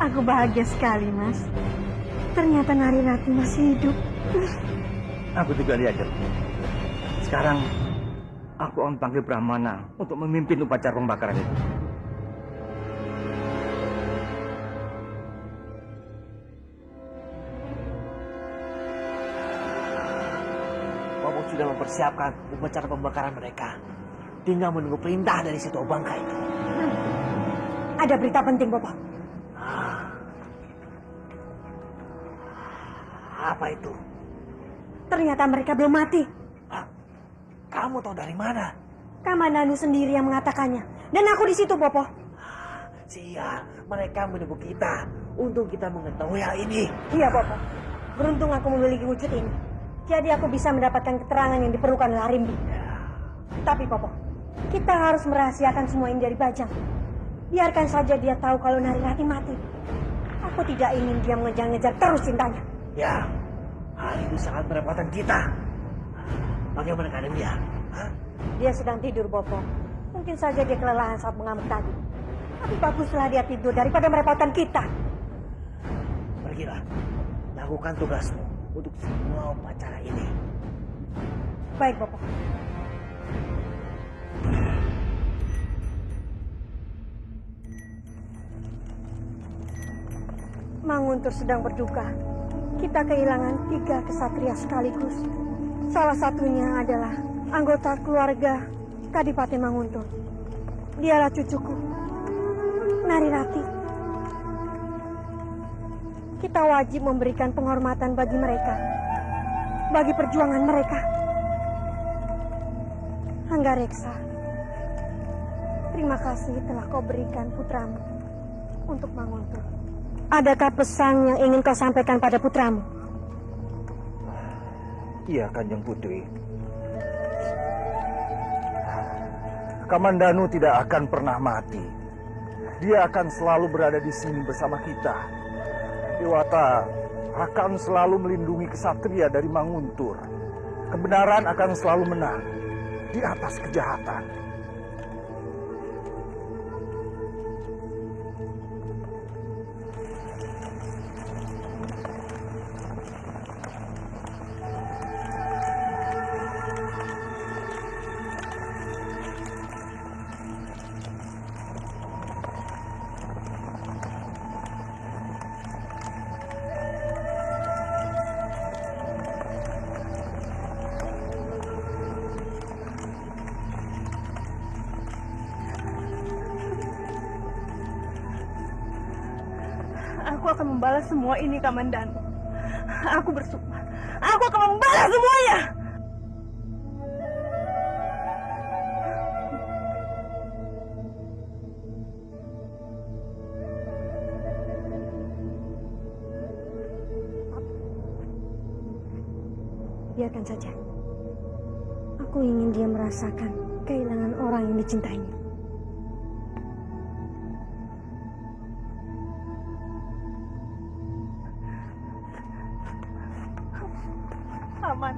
Aku bahagia sekali, Mas. Ternyata Nari Rati masih hidup. Aku juga lihat, Jeng. Sekarang aku akan panggil Brahmana untuk memimpin upacara pembakaran itu. Bobo sudah mempersiapkan upacara pembakaran mereka. Tinggal menunggu perintah dari si tua bangka itu. Ada berita penting, Bobo. Apa itu? Ternyata mereka belum mati. Kamu tahu dari mana? Kamandanu sendiri yang mengatakannya. Dan aku di situ, Bobo. Sial, mereka menunggu kita untuk kita mengetahui hal ini. Iya, Bobo. Beruntung aku memiliki wujud ini. Jadi aku bisa mendapatkan keterangan yang diperlukan oleh Arimbi. Tapi, Bobo, kita harus merahasiakan semua ini dari Bajang. Biarkan saja dia tahu kalau Nari Rati mati. Aku tidak ingin dia mengejar-ngejar terus cintanya. Ya, hal itu sangat merepotkan kita. Bagaimana keadaan dia? Hah? Dia sedang tidur, Bobo. Mungkin saja dia kelelahan saat mengamuk tadi. Tapi baguslah dia tidur daripada merepotkan kita. Pergilah, lakukan tugasmu untuk semua upacara ini. Baik, Bobo. Manguntur sedang berduka. Kita kehilangan 3 kesatria sekaligus. Salah satunya adalah anggota keluarga Kadipaten Manguntur. Dialah cucuku, Nari Rati. Kita wajib memberikan penghormatan bagi mereka, bagi perjuangan mereka. Anggareksa, terima kasih telah kau berikan putramu untuk Manguntur. Adakah pesan yang ingin kau sampaikan pada putramu? Iya, Kanjeng Putri. Kamandanu tidak akan pernah mati. Dia akan selalu berada di sini bersama kita. Dewata akan selalu melindungi kesatria dari Manguntur. Kebenaran akan selalu menang di atas kejahatan. Aku akan membalas semua ini, Kamandanu. Aku bersumpah. Aku akan membalas semuanya. Biarkan saja. Aku ingin dia merasakan kehilangan orang yang dicintainya. Paman,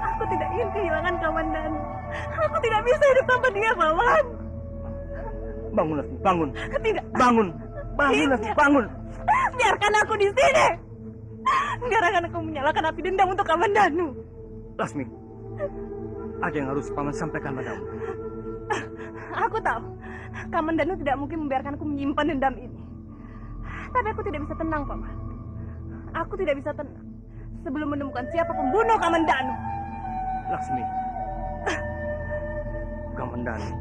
aku tidak ingin kehilangan Kamandanu. Aku tidak bisa hidup tanpa dia, Paman. Bangun, Lasmi, bangun. Tidak. Bangun. Bangun, Lasmi, bangun. Biarkan aku di sini. Biarkan aku menyalakan api dendam untuk Kamandanu. Lasmi, ada yang harus Paman sampaikan padamu. Aku tahu, Kamandanu tidak mungkin membiarkan aku menyimpan dendam ini. Tapi aku tidak bisa tenang, Paman. Aku tidak bisa tenang sebelum menemukan siapa pembunuh Kamandanu. Laksmi, Kamandanu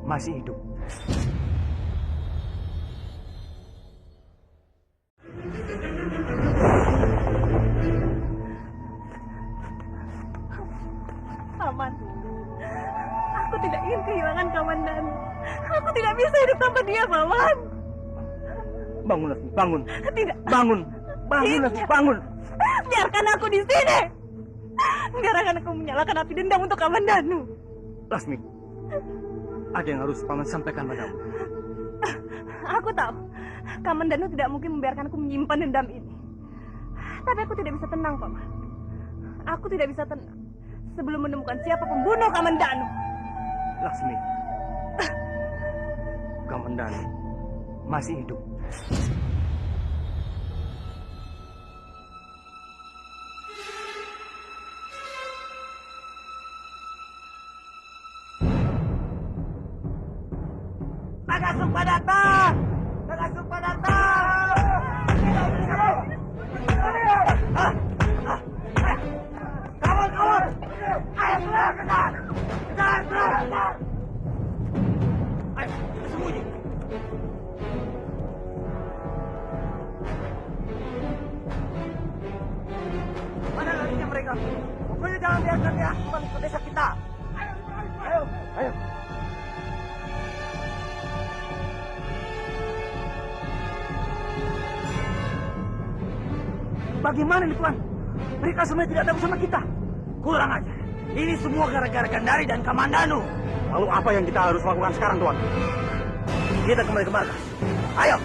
masih hidup. Paman, aku tidak ingin kehilangan Kamandanu. Aku tidak bisa hidup tanpa dia, Paman. Bangun, Lasmi, bangun. Tidak. Bangun. Bangun, Lasmi, bangun. Biarkan aku di sini. Biarkan aku menyalakan api dendam untuk Kamandanu. Lasmi, ada yang harus Paman sampaikan padamu. Aku tahu, Kamandanu tidak mungkin membiarkan aku menyimpan dendam ini. Tapi aku tidak bisa tenang, Paman. Aku tidak bisa tenang sebelum menemukan siapa pembunuh Kamandanu. Laksmi, Kamandanu masih hidup. Naga Sukma datang! Naga Sukma datang! Kawan! Ayo kejar! Kejar! Ayo, sembunyi! Mana larinya mereka? Pokoknya jangan biarkan dia kembali ke desa kita. Ayo. Bagaimana nih Tuan? Mereka semua tidak tahu sama kita. Kurang aja. Ini semua gara-gara Gandari dan Kamandanu. Lalu apa yang kita harus lakukan sekarang, Tuan? Kita kembali ke markas. Ayo.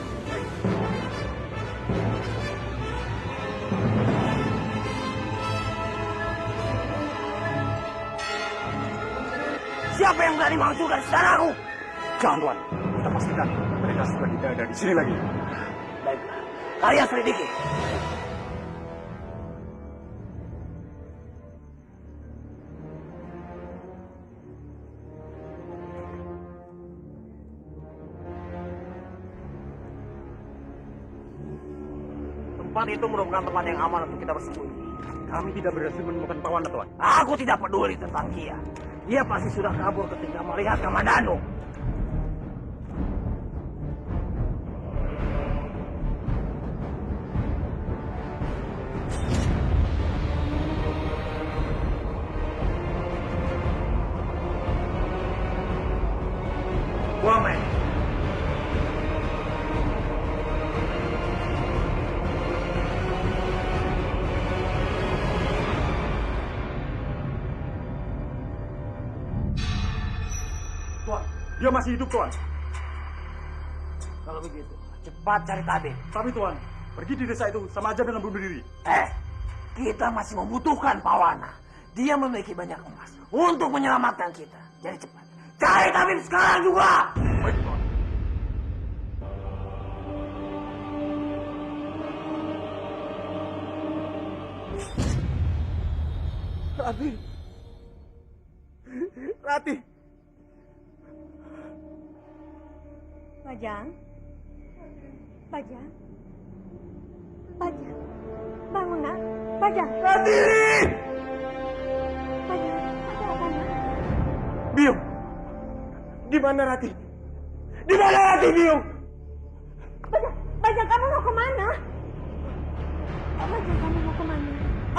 Siapa yang berani menghancurkan istanaku? Jangan, Tuan. Kita pastikan mereka sudah tidak ada di sini lagi. Baiklah. Kalian selidiki. Tempat itu merupakan tempat yang aman untuk kita bersembunyi. Kami tidak berhasil menemukan Pawana, Tuan. Aku tidak peduli tentang dia. Dia pasti sudah kabur ketika melihat Kamandanu. Wamen. Tuan, dia masih hidup, Tuan. Kalau begitu, cepat cari tabib. Tapi, Tuan, pergi di desa itu sama aja dengan bunuh diri. Kita masih membutuhkan Pawana. Dia memiliki banyak emas untuk menyelamatkan kita. Jadi cepat, cari tabib sekarang juga. Baik, Tuan. Rati. Bajang. Bangun nak. Bajang. Rati! Bajang, ada apa nak? Biung. Di mana Rati? Di mana Rati, Biung? Bajang, kamu mau kemana? Bajang, kamu mau kemana?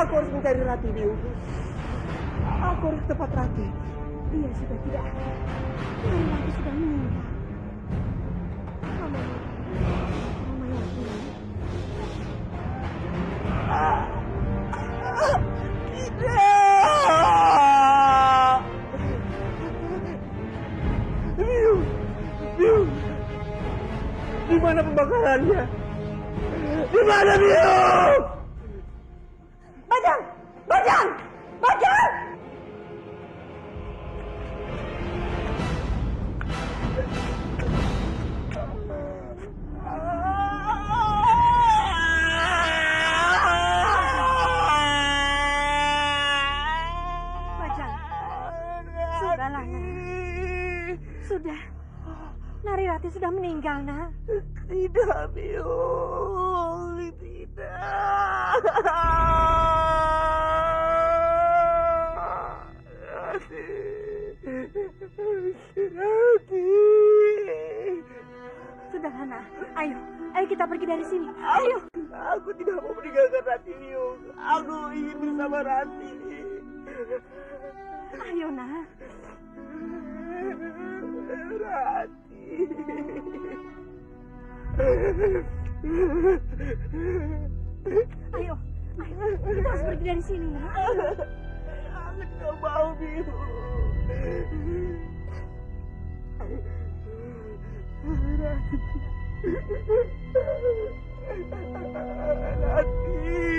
Aku harus mencari Rati, Biung. Aku harus tempat Rati. Dia sudah tidak ada. Rati sudah meninggal. Mama yakin. Biung. Biung. Di mana pembakarannya? Di mana, Biung? Bajang! Sudahlah, nak. Sudah. Nari Rati sudah meninggal, nak. Tidak, Biung. Tidak. Rati. Sudahlah, nak. Ayo kita pergi dari sini. Ayo. Aku tidak mau meninggalkan Rati, Biung. Aku ingin bersama Rati. Ayo, nak. Rati. Ayo. Kita harus pergi dari sini, nak. Aku tidak mau, Biung. Rati.